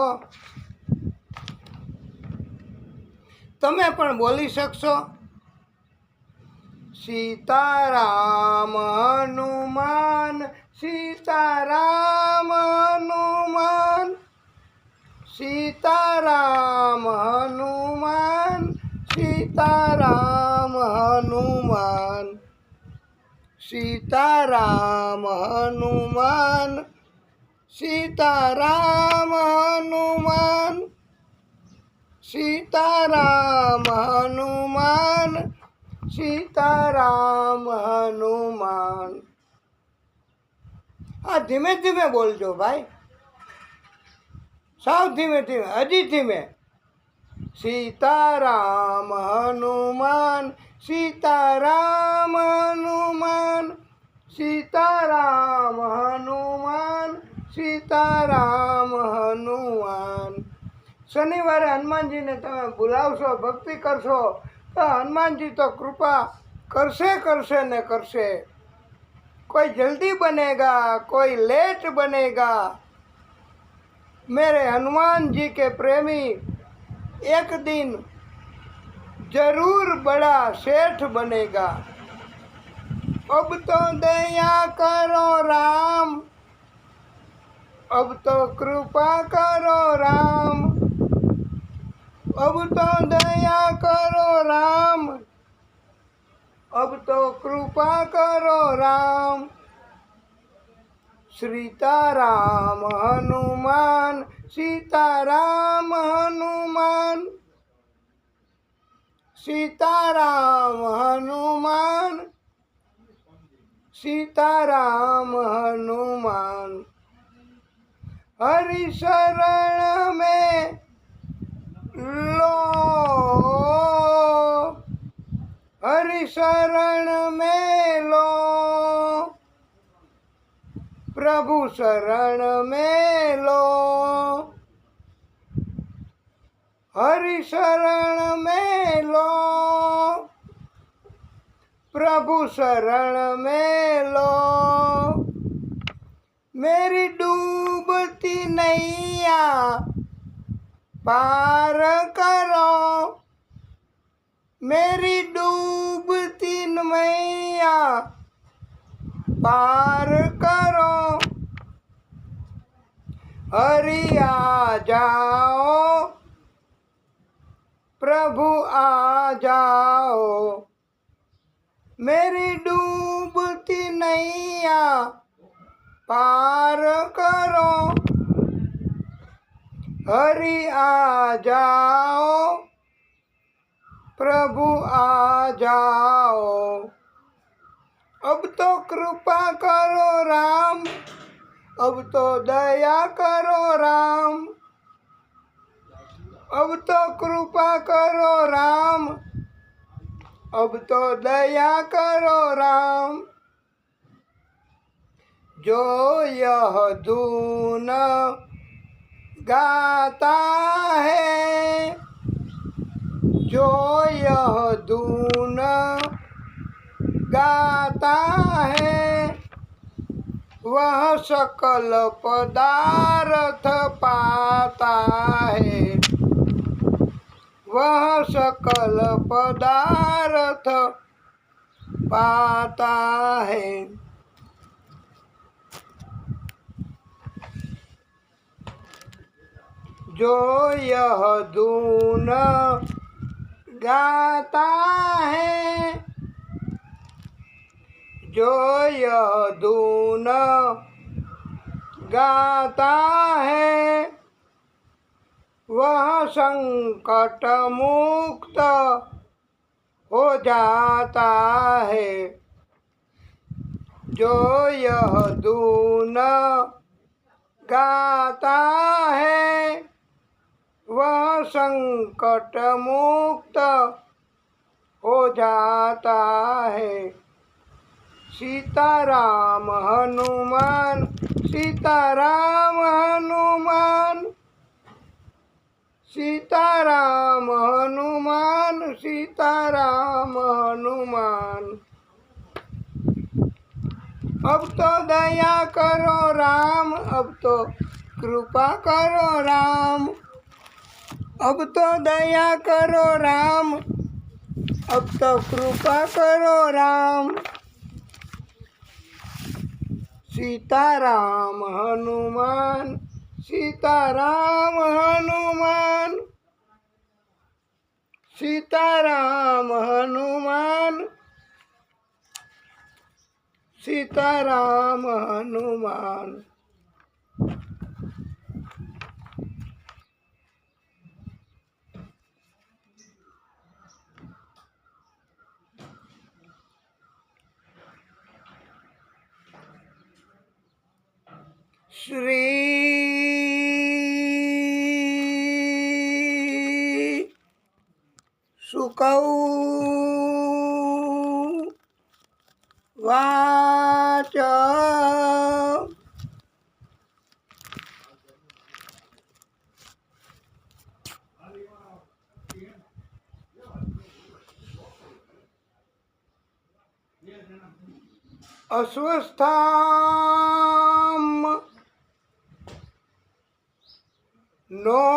Speaker 1: તમે પણ બોલી શકશો, સીતારામ હનુમાન સીતારામ હનુમાન સીતારામ હનુમાન સીતારામ હનુમાન સીતારામ હનુમાન સીતારામ હનુમાન સીતારામ હનુમાન સીતારામ હનુમાન. આ ધીમે ધીમે બોલજો ભાઈ, સાવ ધીમે ધીમે, હજી ધીમે. સીતારામ હનુમાન સીતારામ હનુમાન સીતારામ હનુમાન સીતારામ હનુમાન. શનિવારે હનુમાનજીને તમે બોલાવશો, ભક્તિ કરશો તો હનુમાનજી તો કૃપા કરશે કરશે ને કરશે. कोई जल्दी बनेगा, कोई लेट बनेगा. मेरे हनुमान जी के प्रेमी एक दिन जरूर बड़ा सेठ बनेगा. अब तो दया करो राम, अब तो कृपा करो राम, अब तो दया करो राम, अब तो कृपा करो राम. सीताराम हनुमान सीताराम हनुमान सीताराम हनुमान सीताराम हनुमान. हरि शरण में लो, हरि शरण में लो, प्रभु शरण में लो, हरि शरण में लो, प्रभु शरण में लो. मेरी डूबती नैया पार करो, मेरी डूबती मैया पार करो. हरि आ जाओ, प्रभु आ जाओ, मेरी डूबती नैया पार करो. हरि आ जाओ, प्रभु आ जाओ. अब तो कृपा करो राम, अब तो दया करो राम, अब तो कृपा करो राम, अब तो दया करो राम. जो यह धून गाता है, जो यह धून गाता है, वह सकल पदार्थ पाता है, वह सकल पदार्थ पाता है. जो यह धून गाता है, जो यह धून गाता है, वह संकट मुक्त हो जाता है। जो यह धुन गाता है वह संकट मुक्त हो जाता है। सीताराम हनुमान, सीताराम हनुमान, सीताराम हनुमान, सीताराम हनुमान। अब तो दया करो राम, अब तो कृपा करो राम, अब तो दया करो राम, अब तो कृपा करो राम। सीताराम हनुमान, सीताराम हनुमान, सीताराम हनुमान, सीताराम हनुमान। श्री शुकवाच। अश्वस्थाम नोपसृष्टेन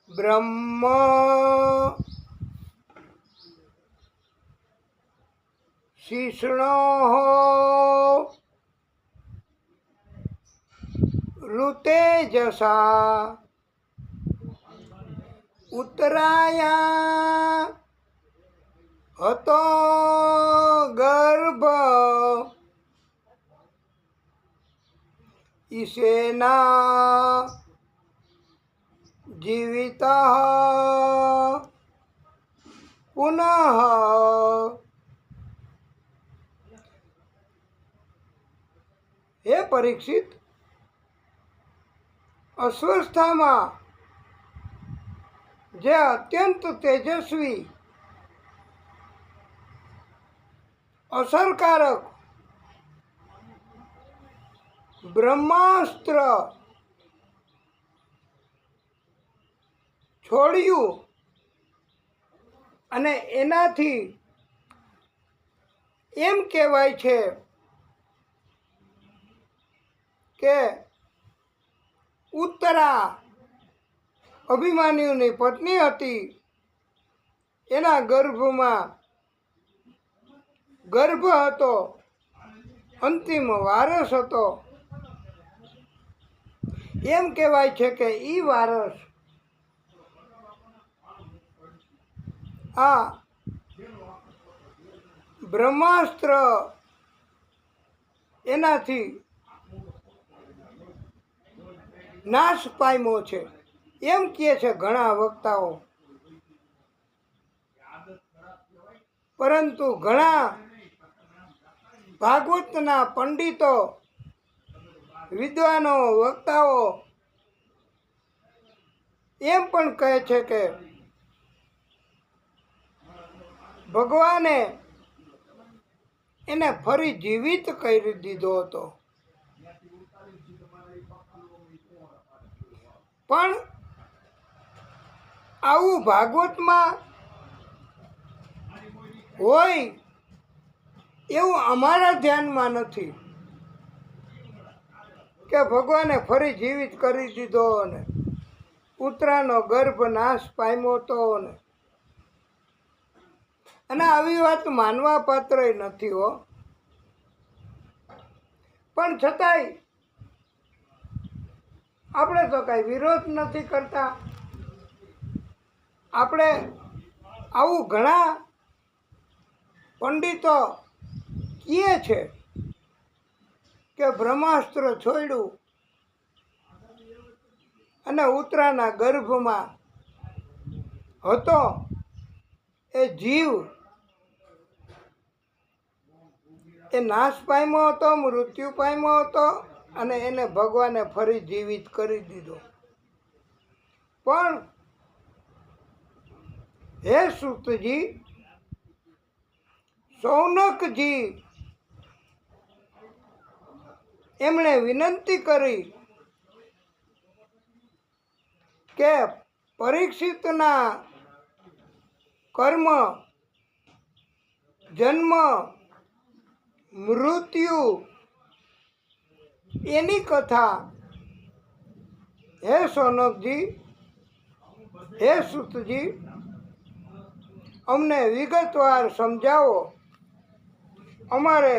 Speaker 1: ब्रह्म शिष्णोः ऋतेजसा उत्तराया હતો ગર્ભ ઈશેના જીવિતઃ પુનઃ। હે પરીક્ષિત, અસ્વસ્થામાં જે અત્યંત તેજસ્વી અસરકારક બ્રહ્માસ્ત્ર છોડ્યું અને એનાથી એમ કહેવાય છે કે ઉત્તરા અભિમાન્યુની પત્ની હતી, એના ગર્ભમાં ગર્ભ હતો, અંતિમ વારસ હતો। એમ કહેવાય છે કે એ વારસ આ બ્રહ્માસ્ત્ર એનાથી નાશ પામ્યો છે, એમ કહે છે ઘણા વક્તાઓ। પરંતુ ઘણા ભાગવતના પંડિતો, વિદ્વાનો, વક્તાઓ એમ પણ કહે છે કે ભગવાને એને ફરી જીવિત કરી દીધો હતો। પણ આવું ભાગવતમાં હોય એવું અમારા ધ્યાનમાં નથી કે ભગવાને ફરી જીવિત કરી દીધો ને ઉત્તરાનો ગર્ભ નાશ પામ્યો હતો ને, અને આવી વાત માનવા પાત્ર નથી હો। પણ છતાંય આપણે તો કાંઈ વિરોધ નથી કરતા। આપણે આવું ઘણા પંડિતો કહે છે કે બ્રહ્માસ્ત્ર છોડ્યું અને ઉત્તરાના ગર્ભમાં હતો એ જીવ એ નાશ પામ્યો હતો, મૃત્યુ પામ્યો હતો અને એને ભગવાને ફરી જીવિત કરી દીધો. પણ હે સૂતજી, શૌનકજી એમણે વિનંતી કરી કે પરીક્ષિતના કર્મ, જન્મ, મૃત્યુ એની કથા હે શૌનકજી, હે સૂતજી અમને વિગતવાર સમજાવો. અમારે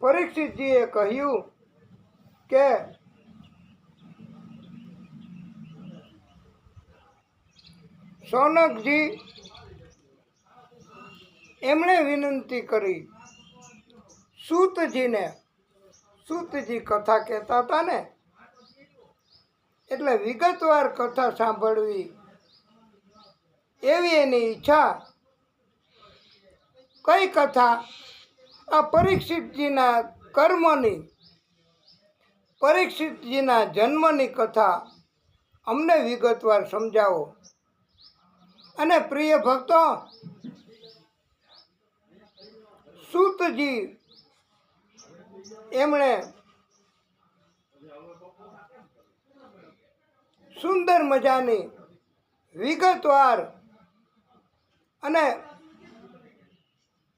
Speaker 1: પરીક્ષિતજીએ કહ્યું કે શૌનકજી એમણે વિનંતી કરી સૂતજીને. સૂતજી કથા કહેતા હતા ને, એટલે વિગતવાર કથા સાંભળવી એવી એની ઈચ્છા. કઈ કથા? આ પરીક્ષિતજીના કર્મની, પરીક્ષિતજીના જન્મની કથા અમને વિગતવાર સમજાવો. અને પ્રિય ભક્તો, સૂતજી એમણે સુંદર મજાની વિગતવાર અને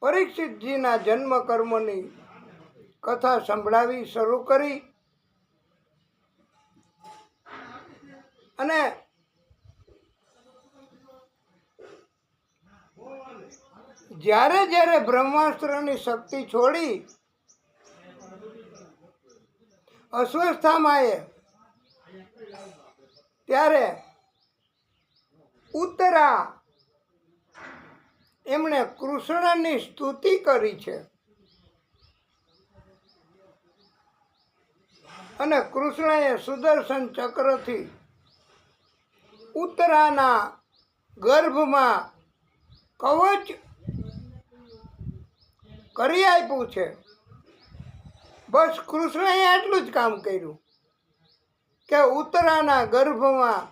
Speaker 1: પરીક્ષિતજીના જન્મ કર્મની કથા સંભળાવી શરૂ કરી. અને જ્યારે જ્યારે બ્રહ્માસ્ત્રની શક્તિ છોડી અશ્વસ્થામાએ, ત્યારે ઉત્તરા એમણે કૃષ્ણની સ્તુતિ કરી છે. અને કૃષ્ણએ સુદર્શન ચક્રથી ઉત્તરાના ગર્ભમાં કવચ કરી આપ્યું છે. બસ કૃષ્ણએ આટલું જ કામ કર્યું કે ઉત્તરાના ગર્ભમાં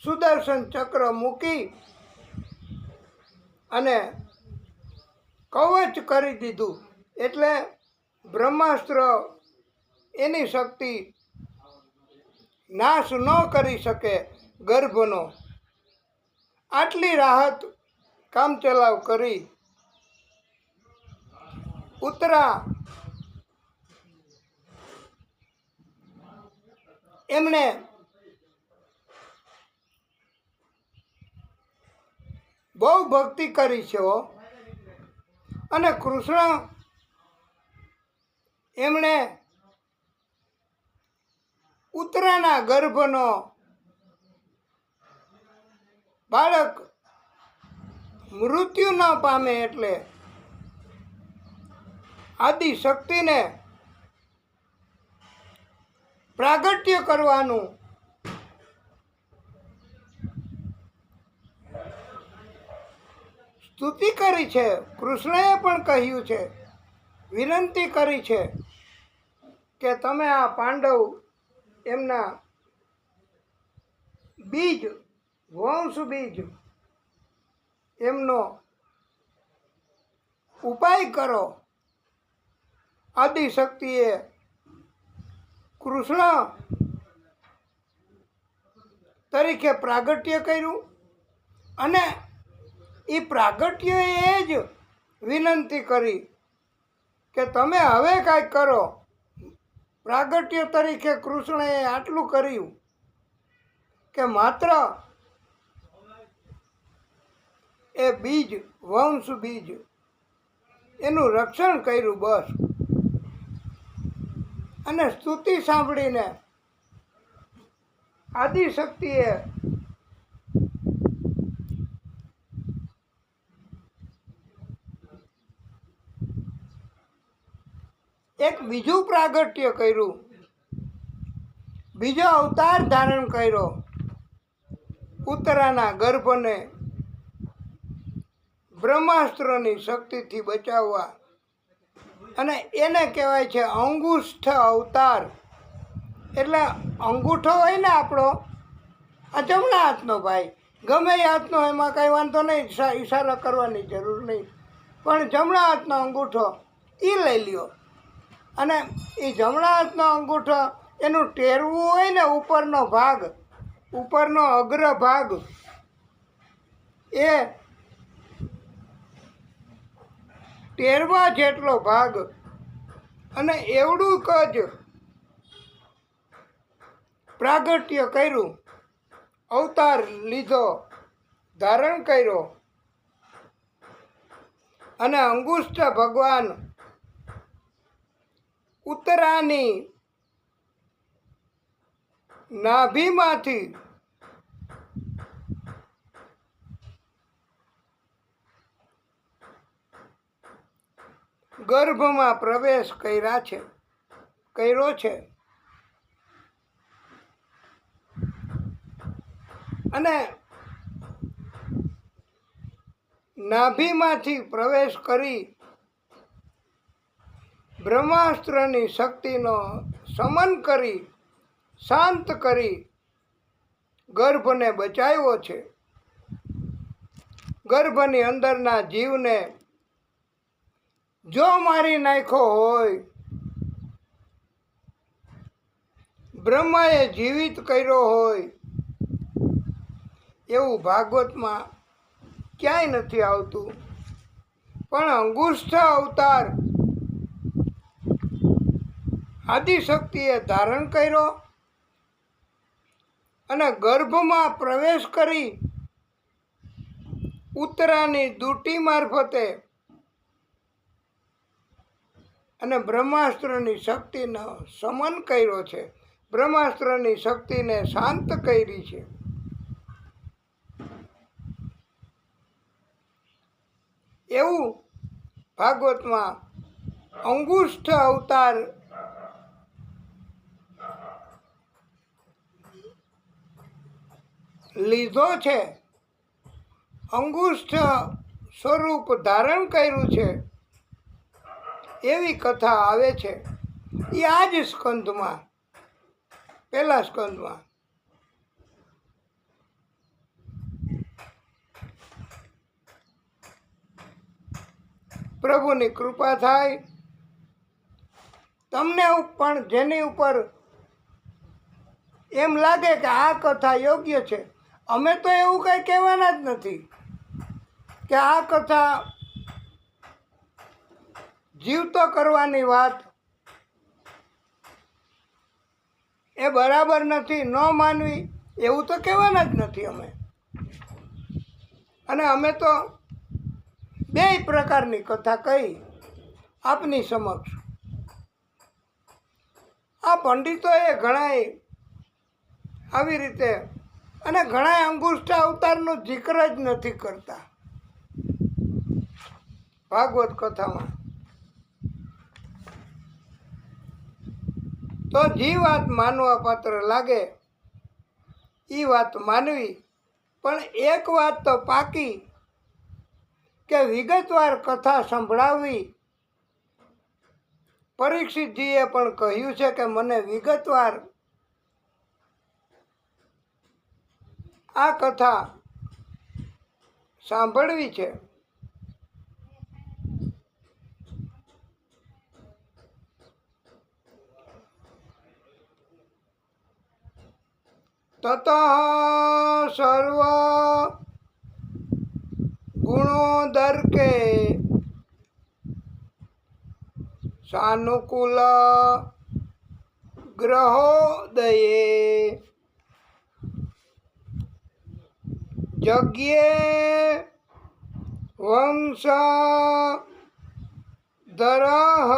Speaker 1: સુદર્શન ચક્ર મૂકી અને કવચ કરી દીધું. એટલે બ્રહ્માસ્ત્ર એની શક્તિ નાશ ન કરી શકે ગર્ભનો. આટલી રાહત કામચલાવ કરી ઉત્તરા એમણે બહુ ભક્તિ કરી છે. અને કૃષ્ણ એમણે ઉત્તરાના ગર્ભનો બાળક મૃત્યુ ન પામે એટલે આદિ શક્તિને પ્રાગટ્ય કરવાનું સ્તુતિ કરી છે. કૃષ્ણએ પણ કહ્યું છે, વિનંતી કરી છે કે તમે આ પાંડવ એમના બીજ, વંશ બીજ એમનો ઉપાય કરો. આદિશક્તિએ કૃષ્ણ તરીકે પ્રાગટ્ય કર્યું અને એ પ્રાગટ્યએ જ વિનંતી કરી કે તમે હવે કાંઈક કરો. પ્રાગટ્ય તરીકે કૃષ્ણએ આટલું કર્યું કે માત્ર એ બીજ, વંશ બીજ એનું રક્ષણ કર્યું બસ. અને સ્તુતિ સાંભળીને આદિશક્તિએ એક બીજું પ્રાગટ્ય કર્યું, બીજો અવતાર ધારણ કર્યો, ઉત્તરાના ગર્ભને બ્રહ્માસ્ત્રની શક્તિથી બચાવવા. અને એને કહેવાય છે અંગુષ્ઠ અવતાર. એટલે અંગૂઠો હોય ને આપણો, આ જમણા હાથનો ભાઈ, ગમે એ હાથનો, એમાં કાંઈ વાંધો નહીં, ઈશારા કરવાની જરૂર નહીં, પણ જમણા હાથનો અંગૂઠો એ લઈ લ્યો. અને એ જમણા હાથનો અંગૂઠો એનું ટેરવું હોય ને, ઉપરનો ભાગ, ઉપરનો અગ્ર ભાગ, એ ટેરવા જેટલો ભાગ અને એવડું જ પ્રાગટ્ય કર્યું, અવતાર લીધો, ધારણ કર્યો. અને અંગુષ્ઠ ભગવાન ઉત્તરાની નાભીમાંથી ગર્ભમાં પ્રવેશ કર્યો છે. અને નાભીમાંથી પ્રવેશ કરી બ્રહ્માસ્ત્રની શક્તિનો શમન કરી, શાંત કરી ગર્ભને બચાવ્યો છે. ગર્ભની અંદરના જીવને જો મારી નાખ્યો હોય, બ્રહ્માએ જીવિત કર્યો હોય, એવું ભાગવતમાં ક્યાંય નથી આવતું. પણ અંગુષ્ઠ અવતાર આદિશક્તિએ ધારણ કર્યો અને ગર્ભમાં પ્રવેશ કરી ઉત્તરાની દુટી મારફતે અને બ્રહ્માસ્ત્રની શક્તિનો શમન કર્યો છે, બ્રહ્માસ્ત્રની શક્તિને શાંત કરી છે. એવું ભાગવતમાં અંગુષ્ઠ અવતાર લીધો છે, અંગુષ્ઠ સ્વરૂપ ધારણ કર્યું છે, એવી કથા આવે છે. એ આ જ સ્કંધમાં, પહેલા સ્કંધમાં. પ્રભુની કૃપા થાય તમને પણ, જેની ઉપર એમ લાગે કે આ કથા યોગ્ય છે. અમે તો એવું કંઈ કહેવાના જ નથી કે આ કથા જીવતો કરવાની વાત એ બરાબર નથી, ન માનવી, એવું તો કહેવાના જ નથી અમે. અને અમે તો બે પ્રકારની કથા કહી આપની સમક્ષ. આ પંડિતોએ ઘણાય આવી રીતે, અને ઘણા અંગુષ્ઠ અવતારનો જિક્ર જ નથી કરતા ભાગવત કથામાં. તો જે વાત માનવા પાત્ર લાગે એ વાત માનવી. પણ એક વાત તો પાકી કે વિગતવાર કથા સંભળાવવી. પરીક્ષિતજીએ પણ કહ્યું છે કે મને વિગતવાર આ કથા સાંભળવી છે. તત સર્વ ગુણોદર્કે સાનુકૂલ ગ્રહોદયે યજ્ઞે વંશ ધરઃ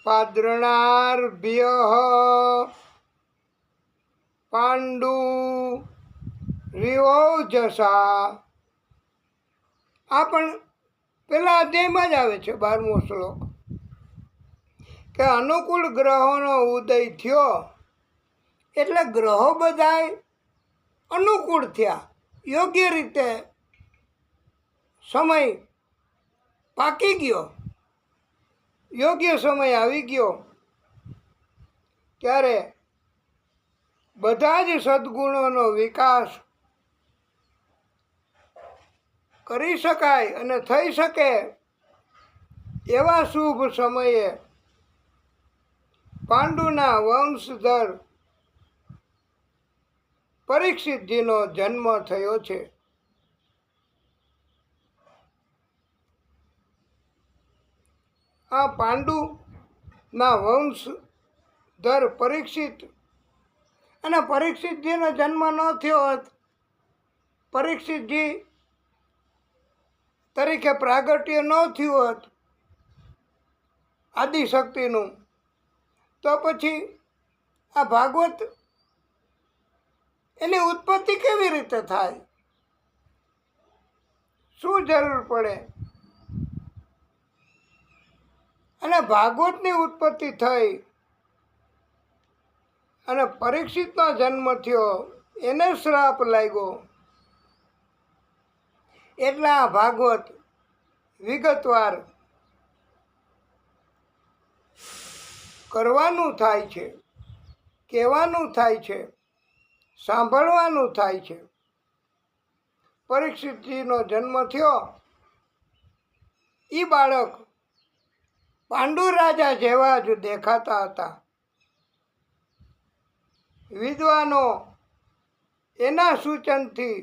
Speaker 1: પાદ્રણાર્ભ્ય પાંડુ રિવોજસા આ પણ પેલા અધ્યાયમાં જ આવે છે 12મો શ્લોક કે અનુકૂળ ગ્રહોનો ઉદય થયો એટલે ગ્રહો બધાય અનુકૂળ થયા, યોગ્ય રીતે સમય પાકી ગયો, યોગ્ય સમય આવી ગયો ત્યારે બધા જ સદ્ગુણોનો વિકાસ કરી શકાય અને થઈ શકે એવા શુભ સમયે પાંડુના વંશધર પરીક્ષિતજીનો જન્મ થયો છે. આ પાંડુના વંશધર પરીક્ષિત, અને પરીક્ષિતજીનો જન્મ ન થયો હોત, પરીક્ષિતજી તરીકે પ્રાગટ્ય ન થયું હોત આદિશક્તિનું, તો પછી આ ભાગવત એની ઉત્પત્તિ કેવી રીતે થાય? શું જરૂર પડે? અને ભાગવતની ઉત્પત્તિ થઈ અને પરીક્ષિતનો જન્મ થયો, એને શ્રાપ લાગ્યો. એટલે આ ભાગવત વિગતવાર કરવાનું થાય છે, કહેવાનું થાય છે, સાંભળવાનું થાય છે. પરીક્ષિતજીનો જન્મ થયો, એ બાળક પાંડુ રાજા જેવા જ દેખાતા હતા. વિદ્વાનો એના સૂચનથી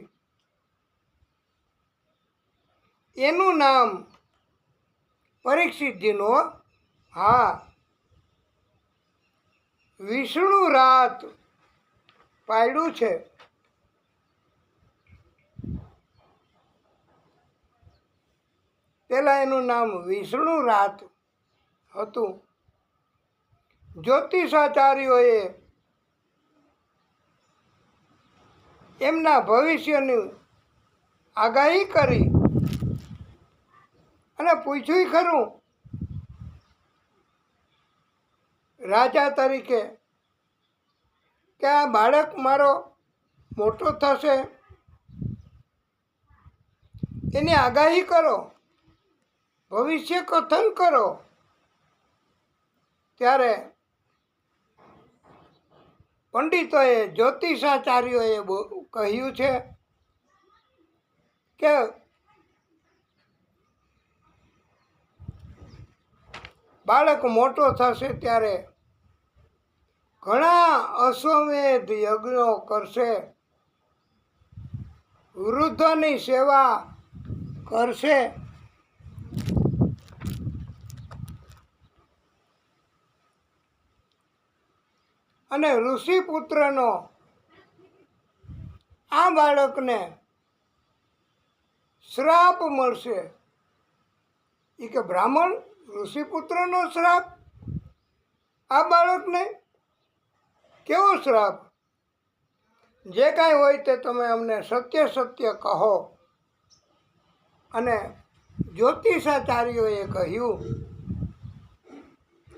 Speaker 1: એનું નામ પરીક્ષિતજીનું, હા, વિષ્ણુ રાત પાડ્યું છે. પેલા એનું નામ વિષ્ણુ રાત હતું. જ્યોતિષાચાર્યોએ એમના ભવિષ્યની આગાહી કરી અને પૂછ્યું ખરું રાજા તરીકે કે આ બાળક મારો મોટો થશે, એની આગાહી કરો, ભવિષ્ય કથન કરો. ત્યારે પંડિતોએ, જ્યોતિષાચાર્યોએ કહ્યું છે કે બાળક મોટો થશે ત્યારે ઘણા અશ્વમેધ યજ્ઞો કરશે, વૃદ્ધોની સેવા કરશે, અને ઋષિપુત્રનો આ બાળકને શ્રાપ મળશે. એ કે બ્રાહ્મણ ઋષિપુત્રનો શ્રાપ આ બાળકને? કેવો શ્રાપ? જે કાંઈ હોય તે તમે અમને સત્ય સત્ય કહો. અને જ્યોતિષાચાર્યોએ કહ્યું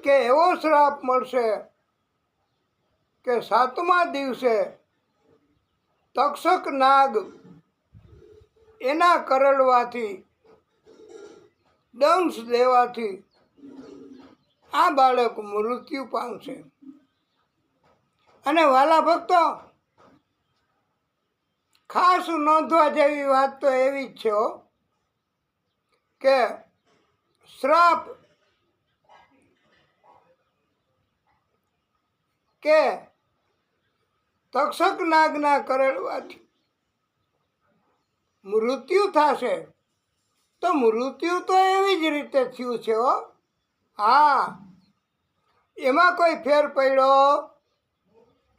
Speaker 1: કે એવો શ્રાપ મળશે કે 7મા દિવસે તક્ષક નાગ એના કરડવાથી, દંશ દેવાથી આ બાળક મૃત્યુ પામશે. અને વાલા ભક્તો, ખાસ નોંધવા જેવી વાત તો એવી જ છે કે શ્રાપ કે તક્ષક નાગના કરડવાથી મૃત્યુ થશે, તો મૃત્યુ તો એવી જ રીતે થયું છે. હા, એમાં કોઈ ફેર પડ્યો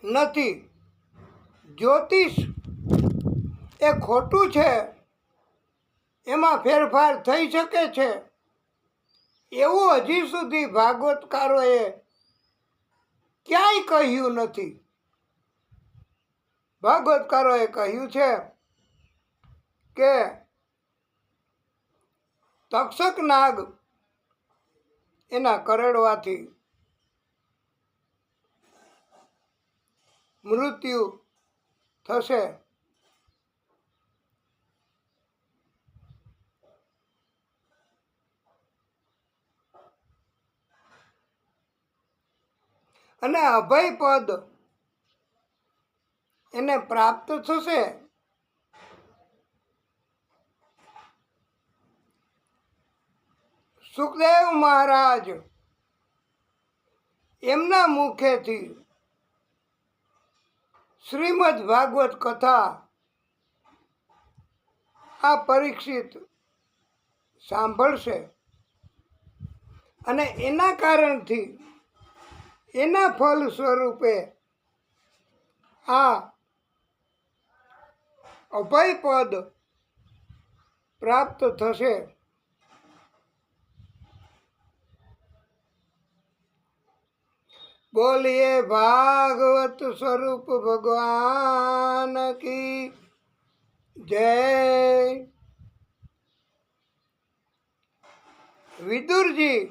Speaker 1: નથી. જ્યોતિષ એ ખોટું છે, એમાં ફેરફાર થઈ શકે છે એવું હજી સુધી ભાગવતકારોએ ક્યાંય કહ્યું નથી. ભાગવતકારોએ કહ્યું છે કે તક્ષક નાગ એના કરડવાથી મૃત્યુ થશે. અને અભય પદ એને પ્રાપ્ત થશે. સુખદેવ મહારાજ એમના મુખેથી શ્રીમદ ભાગવત કથા આ પરીક્ષિત સાંભળશે અને એના કારણથી એના ફલ સ્વરૂપે આ અભય પદ પ્રાપ્ત થશે. બોલીએ ભાગવત સ્વરૂપ ભગવાન કી જય. વિદુરજી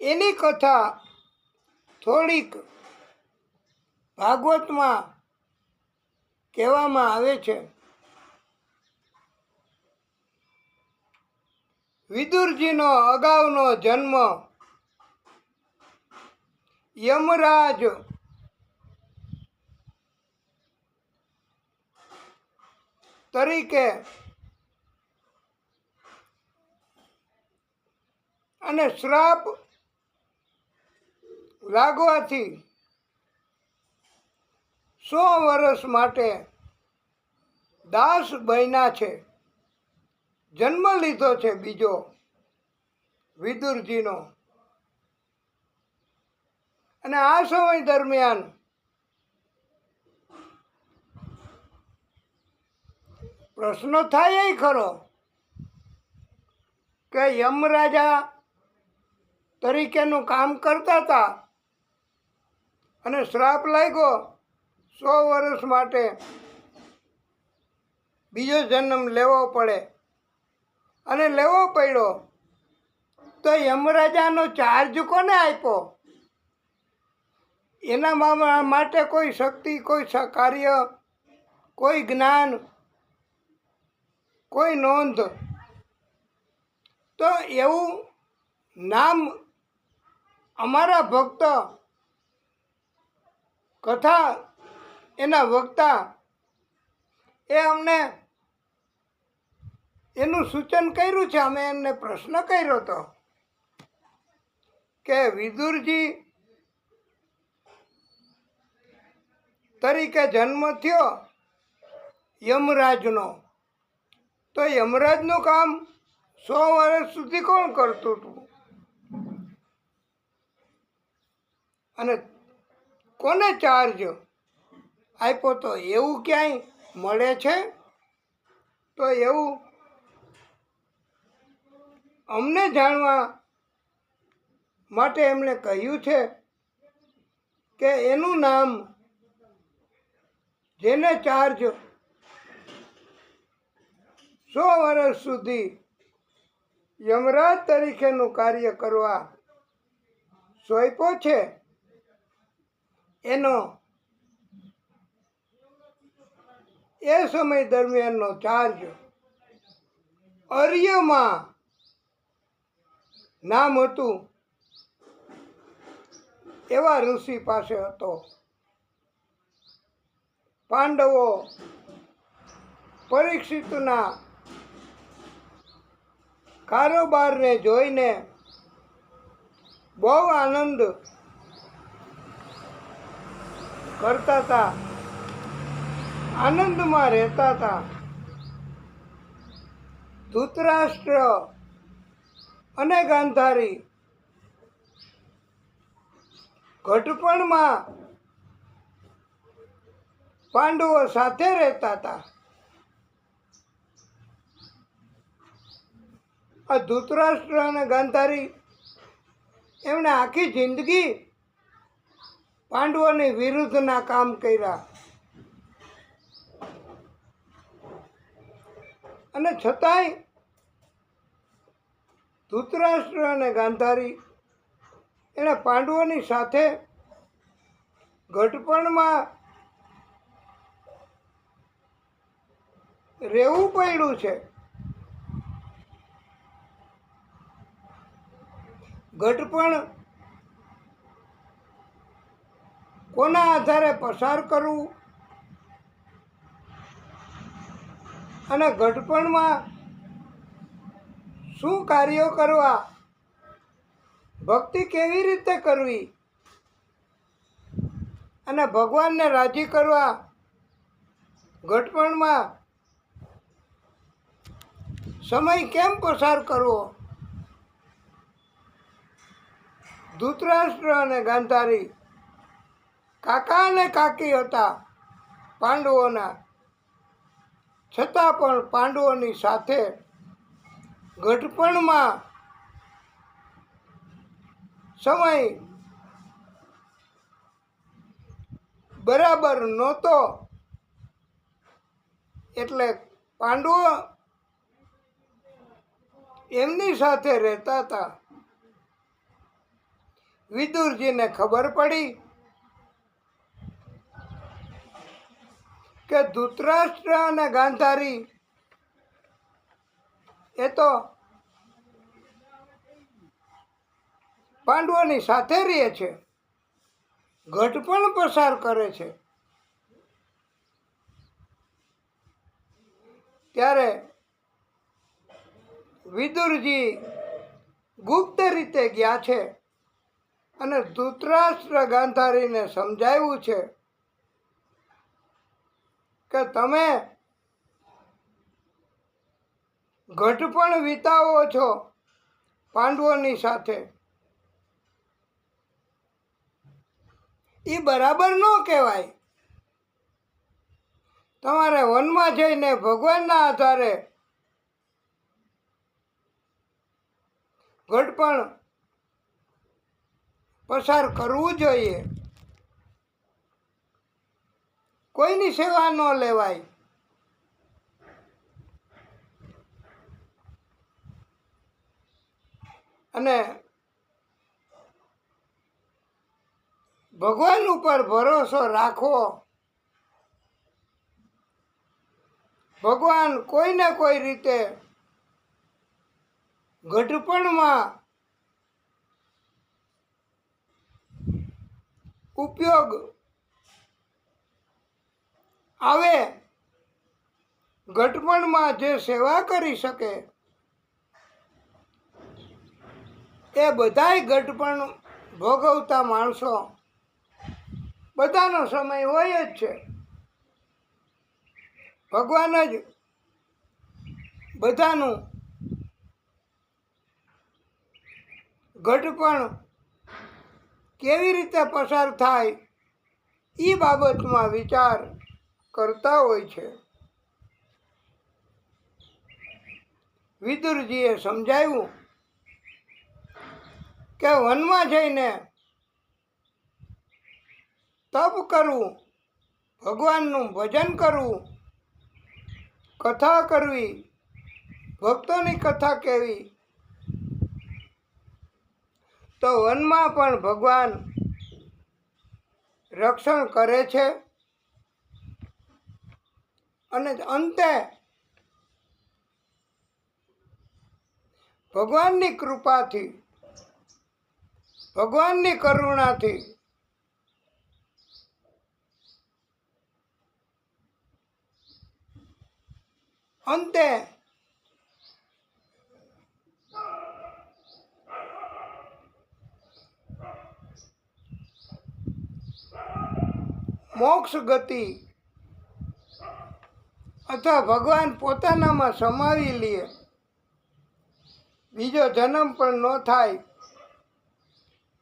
Speaker 1: એની કથા થોડીક ભાગવતમાં કહેવામાં આવે છે. વિદુરજીનો અગાઉનો જન્મ યમરાજ તરીકે અને શ્રાપ લાગવાથી 100 વર્ષ માટે દાસ બન્યા છે. જન્મ લીધો છે બીજો વિદુરજીનો. અને આ સમય દરમિયાન પ્રશ્ન થાય ખરો કે યમરાજા તરીકેનું કામ કરતા હતા અને શ્રાપ લાગ્યો 100 વર્ષ માટે બીજો જન્મ લેવો પડે અને લેવો પડ્યો તો યમરાજાનો ચાર્જ કોને આપ્યો? એના માટે કોઈ શક્તિ, કોઈ કાર્ય, કોઈ જ્ઞાન, કોઈ નોંધ. તો એવું નામ અમારા ભક્ત કથા એના વક્તા એ અમને એનું સૂચન કર્યું છે. અમે એમને પ્રશ્ન કર્યો હતો કે વિદુરજી તરીકે જન્મ થયો યમરાજનો, તો યમરાજનું કામ 100 વર્ષ સુધી કોણ કરતું હતું અને કોને ચાર્જ આપ્યો? તો એવું ક્યાંય મળે છે? તો એવું અમને જાણવા માટે એમણે કહ્યું છે કે એનું નામ જેને ચાર્જ 100 વર્ષ સુધી યમરાજ તરીકેનું કાર્ય કરવા સોંપ્યો છે, એનો એ સમય દરમિયાનનો ચાર્જ અર્યમાં નામ હતું એવા ઋષિ પાસે હતો. પાંડવો પરીક્ષિતના કારોબારને જોઈને બહુ આનંદ કરતા હતા, આનંદમાં રહેતા હતા. ધૃતરાષ્ટ્ર અને ગાંધારી ઘટપણમાં પાંડવો સાથે રહેતા હતા. આ ધૃતરાષ્ટ્ર અને ગાંધારી એમણે આખી જિંદગી પાંડવોની વિરુદ્ધના કામ કર્યા. અને છતાંય ધૃતરાષ્ટ્ર અને ગાંધારી એણે પાંડવોની સાથે ઘટપણમાં રહેવું પડ્યું છે. ઘટપણ કોના આધારે પસાર કરવું અને ઘટપણમાં શું કાર્યો કરવા, ભક્તિ કેવી રીતે કરવી અને ભગવાનને રાજી કરવા ઘટપણમાં સમય કેમ પસાર કરવો. ધૃતરાષ્ટ્ર અને ગાંધારી કાકા અને કાકી હતા પાંડવોના, છતાં પણ પાંડવોની સાથે ઘટપણમાં સમય બરાબર નહોતો. એટલે પાંડવો એમની સાથે રહેતા હતા. વિદુરજીને ખબર પડી કે ધૃતરાષ્ટ્ર અને ગાંધારી એ તો પાંડવોની સાથે રહે છે, ઘટપણ પસાર કરે છે. ત્યારે વિદુરજી ગુપ્ત રીતે ગયા છે અને ધૃતરાષ્ટ્ર ગાંધારીને સમજાવ્યું છે કે તમે ઘટપણ વિતાવો છો પાંડવોની સાથે, એ બરાબર ન કહેવાય. તમારે વનમાં જઈને ભગવાનના આધારે ઘટપણ પસાર કરવું જોઈએ. કોઈની સેવા ન લેવાય. અને ભગવાન ઉપર ભરોસો રાખવો. ભગવાન કોઈને કોઈ રીતે ઘટપણમાં ઉપયોગ આવે. ઘટપણમાં જે સેવા કરી શકે એ બધાય ઘટપણ ભોગવતા માણસો બધાનો સમય હોય જ છે. ભગવાન જ બધાનું ઘટપણ કેવી રીતે પસાર થાય એ બાબતમાં વિચાર કરતા હોય છે. વિદુરજીએ સમજાવ્યું કે વનમાં જઈને તપ કરવું, ભગવાનનું ભજન કરવું, કથા કરવી, ભક્તોની કથા કહેવી, તો વનમાં પણ ભગવાન રક્ષણ કરે છે. અને અંતે ભગવાનની કૃપાથી, ભગવાનની કરુણાથી અંતે મોક્ષ ગતિ અથવા ભગવાન પોતાનામાં સમાવી લે, બીજો જન્મ પણ ન થાય.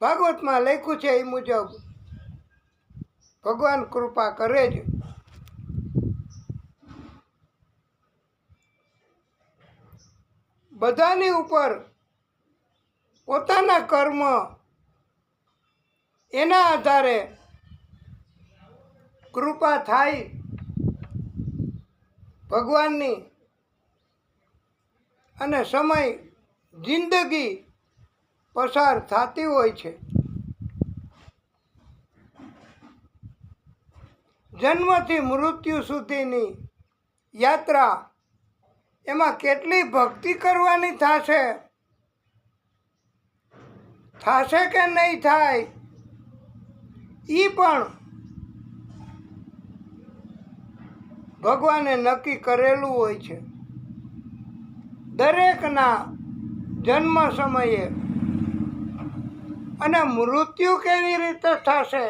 Speaker 1: ભાગવતમાં લખ્યું છે એ મુજબ ભગવાન કૃપા કરે જ. બધાની ઉપર પોતાના કર્મ એના આધારે કૃપા થાય ભગવાનની. અને સમય જિંદગી પસાર થતી હોય છે. જન્મથી મૃત્યુ સુધીની યાત્રા, એમાં કેટલી ભક્તિ કરવાની થશે કે નહીં થાય એ પણ ભગવાને નક્કી કરેલું હોય છે. દરેકના જન્મ સમયે અને મૃત્યુ કેવી રીતે થશે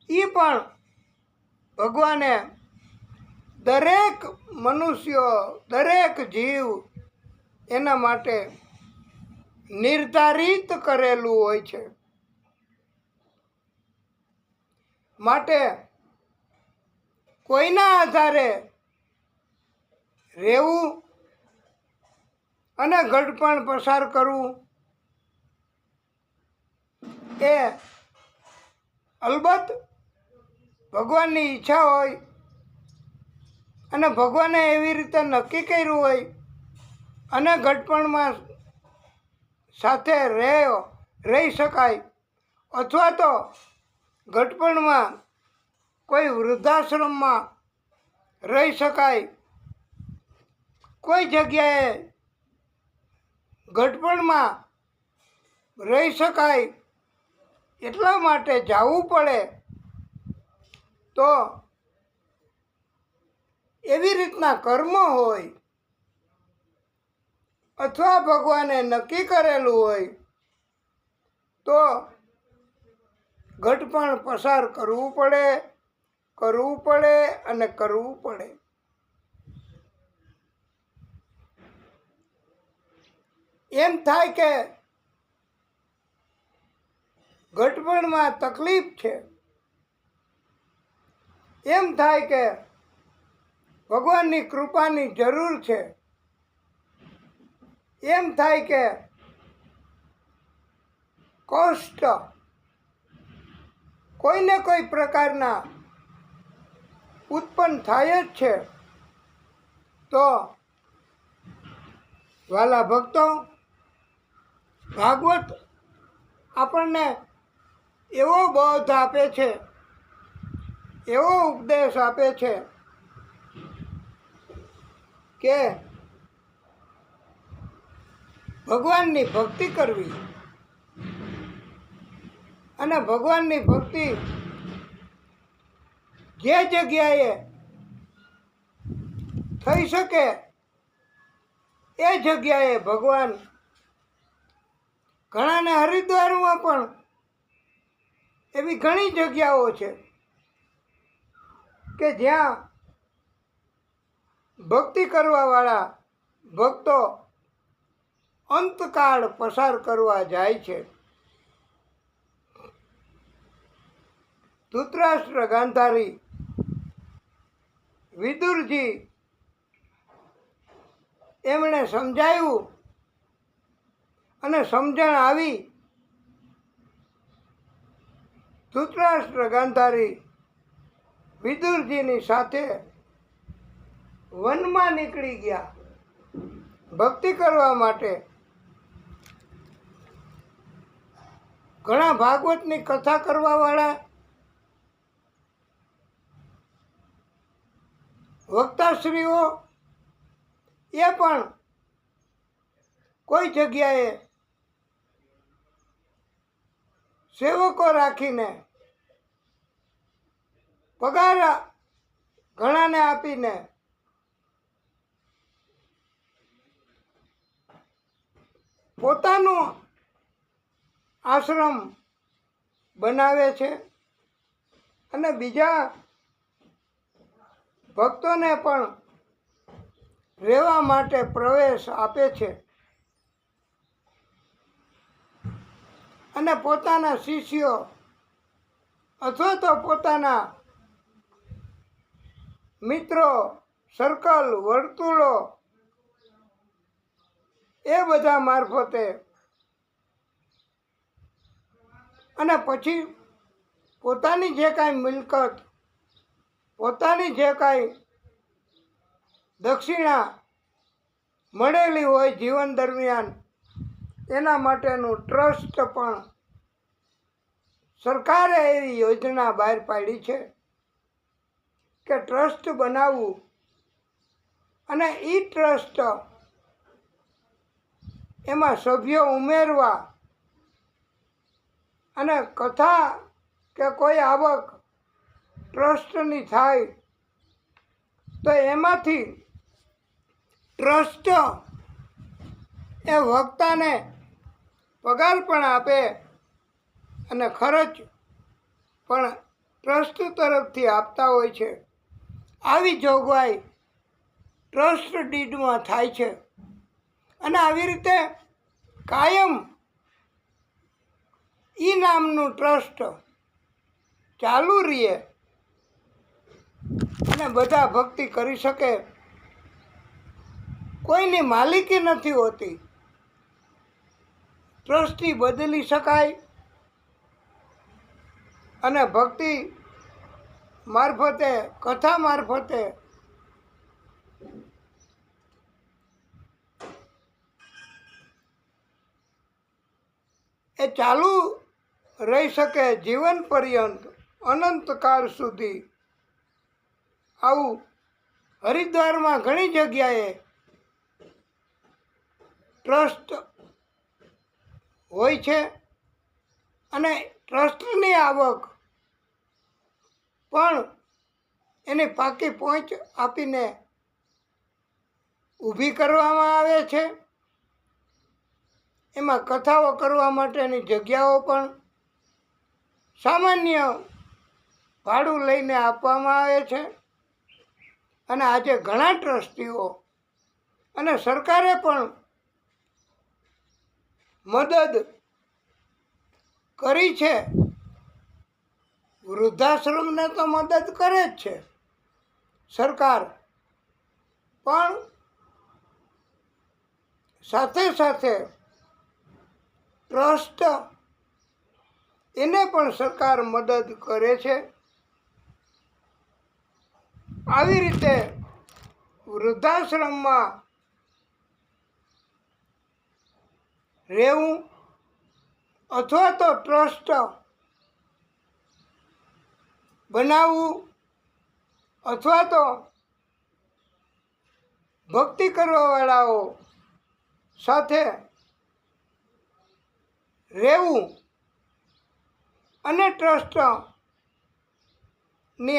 Speaker 1: એ પણ ભગવાને દરેક મનુષ્યો, દરેક જીવ એના માટે નિર્ધારિત કરેલું હોય છે. માટે કોઈના આધારે રહેવું અને ઘડપણ પસાર કરવું એ અલબત્ત ભગવાનની ઈચ્છા હોય અને ભગવાને એવી રીતે નક્કી કર્યું હોય અને ઘડપણમાં સાથે રહી શકાય, અથવા તો ઘડપણમાં કોઈ વૃદ્ધાશ્રમમાં રહી શકાય, કોઈ જગ્યાએ ઘડપણમાં રહી શકાય એટલા માટે જવું પડે, તો એવી રીતના કર્મ હોય અથવા ભગવાને નક્કી કરેલું હોય તો ઘડપણ પસાર કરવું પડે અને કરવું પડે. એમ થાય કે ઘડપણમાં તકલીફ છે, એમ થાય કે ભગવાનની કૃપાની જરૂર છે, એમ થાય કે કષ્ટ કોઈને કોઈ પ્રકારના ઉત્પન્ન થાય જ છે, તો વાલા ભક્તો, ભાગવત આપણને એવો બોધ આપે છે, એવો ઉપદેશ આપે છે કે ભગવાનની ભક્તિ કરવી અને ભગવાનની ભક્તિ જે જગ્યાએ થઈ શકે એ જગ્યાએ ભગવાન, ઘણાને હરિદ્વારમાં પણ એવી ઘણી જગ્યાઓ છે કે જ્યાં ભક્તિ કરવાવાળા ભક્તો અંતકાળ પસાર કરવા જાય છે. ધૃતરાષ્ટ્ર ગાંધારી વિદુરજી એમણે સમજાવ્યું અને સમજણ આવી. ધૃતરાષ્ટ્ર ગાંધારી વિદુરજીની સાથે વનમાં નીકળી ગયા ભક્તિ કરવા માટે. ઘણા ભાગવતની કથા કરવાવાળા વક્તાશ્રીઓ એ પણ કોઈ જગ્યાએ સેવકો રાખીને પગાર ઘણાને આપીને પોતાનો આશ્રમ બનાવે છે અને બીજા ભક્તોને પણ રહેવા માટે પ્રવેશ આપે છે અને પોતાના શિષ્યો અથવા તો પોતાના મિત્રો, સર્કલ, વર્તુળો એ બધા મારફતે અને પછી પોતાની જે કાંઈ મિલકત, પોતાની જે કાંઈ દક્ષિણા મળેલી હોય જીવન દરમિયાન એના માટેનું ટ્રસ્ટ પણ સરકારે એવી યોજના બહાર પાડી છે કે ટ્રસ્ટ બનાવવું અને એ ટ્રસ્ટ એમાં સભ્યો ઉમેરવા અને કથા કે કોઈ આવક ટ્રસ્ટની થાય તો એમાંથી ટ્રસ્ટ એ વક્તાને પગાર પણ આપે અને ખર્ચ પણ ટ્રસ્ટ તરફથી આપતા હોય છે. આવી જોગવાઈ ટ્રસ્ટ ડીડમાં થાય છે અને આવી રીતે કાયમ ઈ નામનું ટ્રસ્ટ ચાલુ રહે અને બધા ભક્તિ કરી શકે. કોઈની માલિકી નથી હોતી. ટ્રસ્ટી બદલી શકાય અને ભક્તિ મારફતે કથા મારફતે એ ચાલુ રહી શકે જીવન પર્યંત અનંતકાળ સુધી. આવું હરિદ્વારમાં ઘણી જગ્યાએ ટ્રસ્ટ હોય છે અને ટ્રસ્ટની આવક પણ એની પાકી પહોંચ આપીને ઊભી કરવામાં આવે છે. એમાં કથાઓ કરવા માટેની જગ્યાઓ પણ સામાન્ય ભાડું લઈને આપવામાં આવે છે અને આજે ઘણા ટ્રસ્ટીઓ અને સરકારે પણ મદદ કરી છે. વૃદ્ધાશ્રમને તો મદદ કરે જ છે સરકાર, પણ સાથે સાથે ટ્રસ્ટ એને પણ સરકાર મદદ કરે છે. આવી રીતે વૃદ્ધાશ્રમમાં રહેવું અથવા તો ટ્રસ્ટ બનાવવું અથવા તો ભક્તિ કરવાવાળાઓ સાથે રહેવું અને ટ્રસ્ટની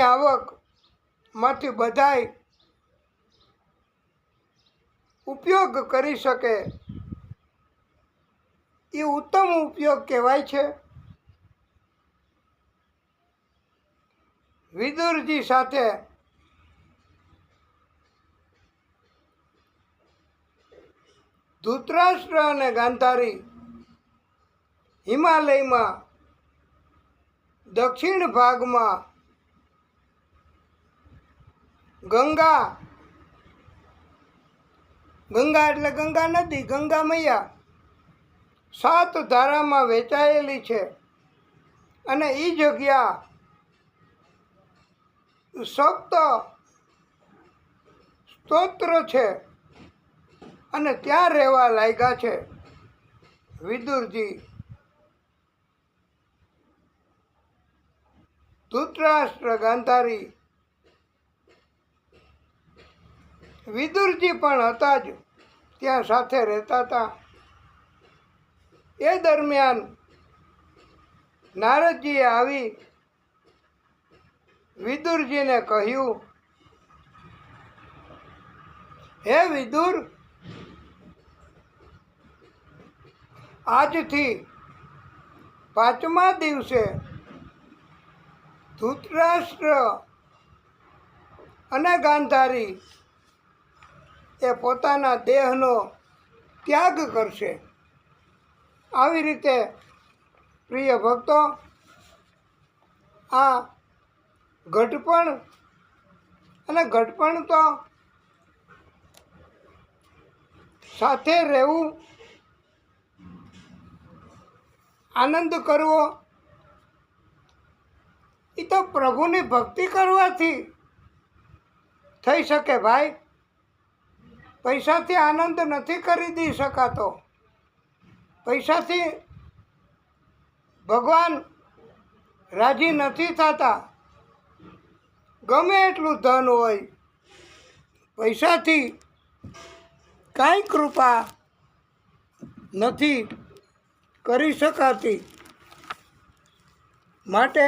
Speaker 1: આવકમાંથી બધાય ઉપયોગ કરી શકે એ ઉત્તમ ઉપયોગ કહેવાય છે. વિદુરજી સાથે ધૃતરાષ્ટ્ર અને ગાંધારી હિમાલયમાં દક્ષિણ ભાગમાં ગંગા એટલે ગંગા નદી, ગંગા મૈયા 7 ધારામાં વહેંચાયેલી છે અને એ જગ્યા સપ્ત સ્તોત્ર છે અને ત્યાં રહેવા લાગ્યા છે વિદુરજી. ધૃતરાષ્ટ્ર, ગાંધારી, વિદુરજી પણ હતા જ, ત્યાં સાથે રહેતા હતા. એ દરમિયાન નારદજીએ આવી વિદુરજીને કહ્યું, હે વિદુર, આજથી 5મા દિવસે ધૃતરાષ્ટ્ર અને ગાંધારી એ પોતાના દેહનો ત્યાગ કરશે. આવી રીતે પ્રિય ભક્તો, આ ઘટપણ અને ઘટપણ તો સાથે રહેવું, આનંદ કરવો, એ તો પ્રભુની ભક્તિ કરવાથી થઈ શકે ભાઈ. પૈસાથી આનંદ નથી ખરીદી શકાતો. પૈસાથી ભગવાન રાજી નથી થતા. ગમે એટલું ધન હોય, પૈસાથી કાંઈ કૃપા નથી કરી શકાતી. માટે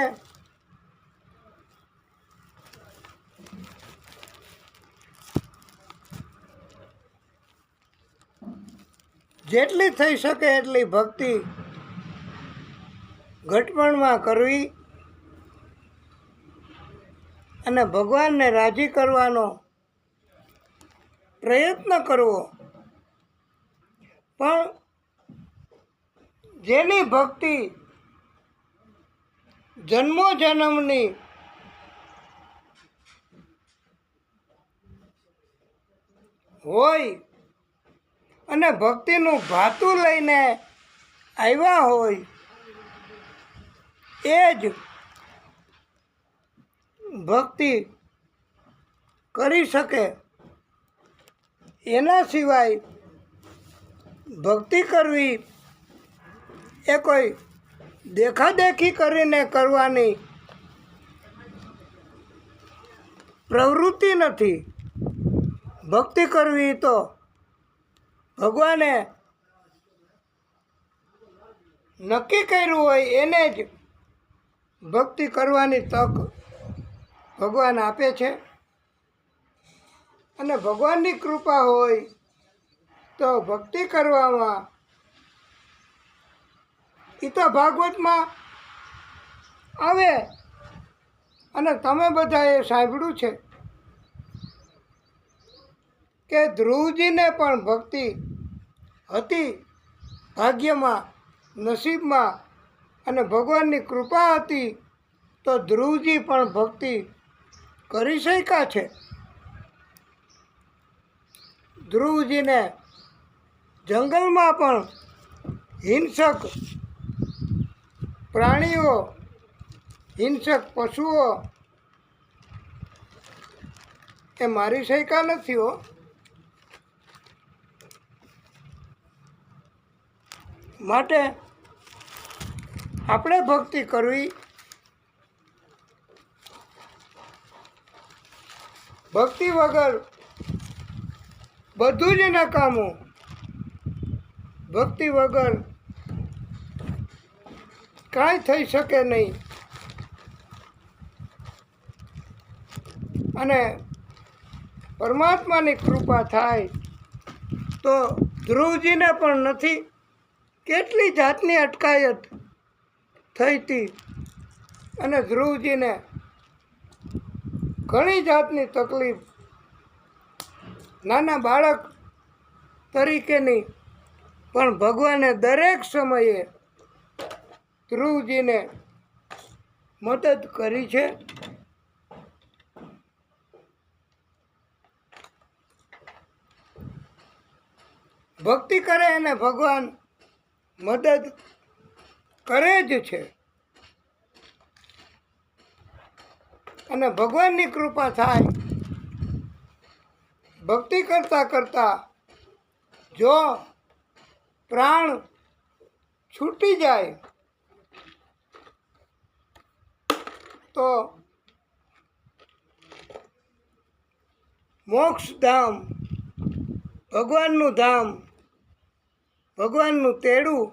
Speaker 1: જેટલી થઈ શકે એટલી ભક્તિ ઘટપણમાં કરવી અને ભગવાનને રાજી કરવાનો પ્રયત્ન કરવો. પણ જેની ભક્તિ જન્મો જન્મની હોય અને ભક્તિનું ભાતું લઈને આવ્યા હોય, એ જ ભક્તિ કરી શકે. એના સિવાય ભક્તિ કરવી એ કોઈ દેખાદેખી કરીને કરવાની પ્રવૃત્તિ નથી. ભક્તિ કરવી તો ભગવાને નક્કી કર્યું હોય એને જ ભક્તિ કરવાની તક ભગવાન આપે છે. અને ભગવાનની કૃપા હોય તો ભક્તિ કરવામાં, એ તો ભાગવતમાં આવે અને તમે બધાએ સાંભળ્યું છે કે ધ્રુવજીને પણ ભક્તિ હતી ભાગ્યમાં, નસીબમાં, અને ભગવાનની કૃપા હતી તો ધ્રુવજી પણ ભક્તિ કરી શક્યા છે. ધ્રુવજીને જંગલમાં પણ હિંસક પ્રાણીઓ, હિંસક પશુઓ એ મારી શક્યા નથી હો. માટે આપણે ભક્તિ કરવી. ભક્તિ વગર બધું જ નકામું. ભક્તિ વગર કાંઈ થઈ શકે નહીં. અને પરમાત્માની કૃપા થાય તો ધ્રુવજીને પણ નથી, કેટલી જાતની અટકાયત થઈ હતી અને ધ્રુવજીને ઘણી જાતની તકલીફ, નાના બાળક તરીકેની, પણ ભગવાને દરેક સમયે ધ્રુવજીને મદદ કરી છે. ભક્તિ કરે અને ભગવાન મદદ કરે જ છે. અને ભગવાનની કૃપા થાય. ભક્તિ કરતાં કરતાં જો પ્રાણ છૂટી જાય તો મોક્ષધામ, ભગવાનનું ધામ, ભગવાનનું તેડું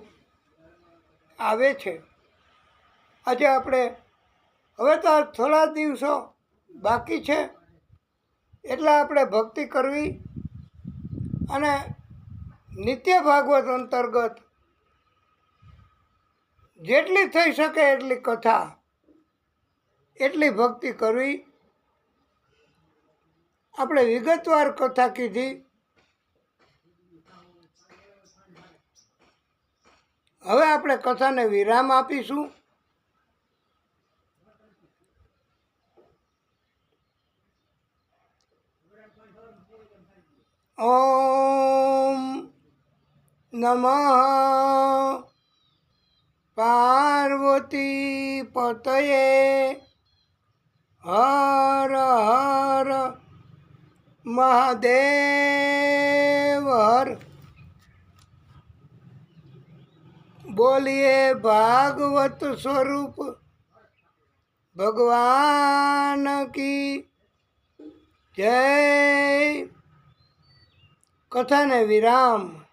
Speaker 1: આવે છે. આજે આપણે હવે તો થોડા દિવસો બાકી છે એટલે આપણે ભક્તિ કરવી અને નિત્ય ભાગવત અંતર્ગત જેટલી થઈ શકે એટલી કથા, એટલી ભક્તિ કરવી. આપણે વિગતવાર કથા કીધી. હવે આપણે કથાને વિરામ આપીશું. ઓમ નમઃ પાર્વતી પતયે હર હર મહાદેવ. સર્વહર બોલીએ ભાગવત સ્વરૂપ ભગવાન કી જય. કથાને વિરામ.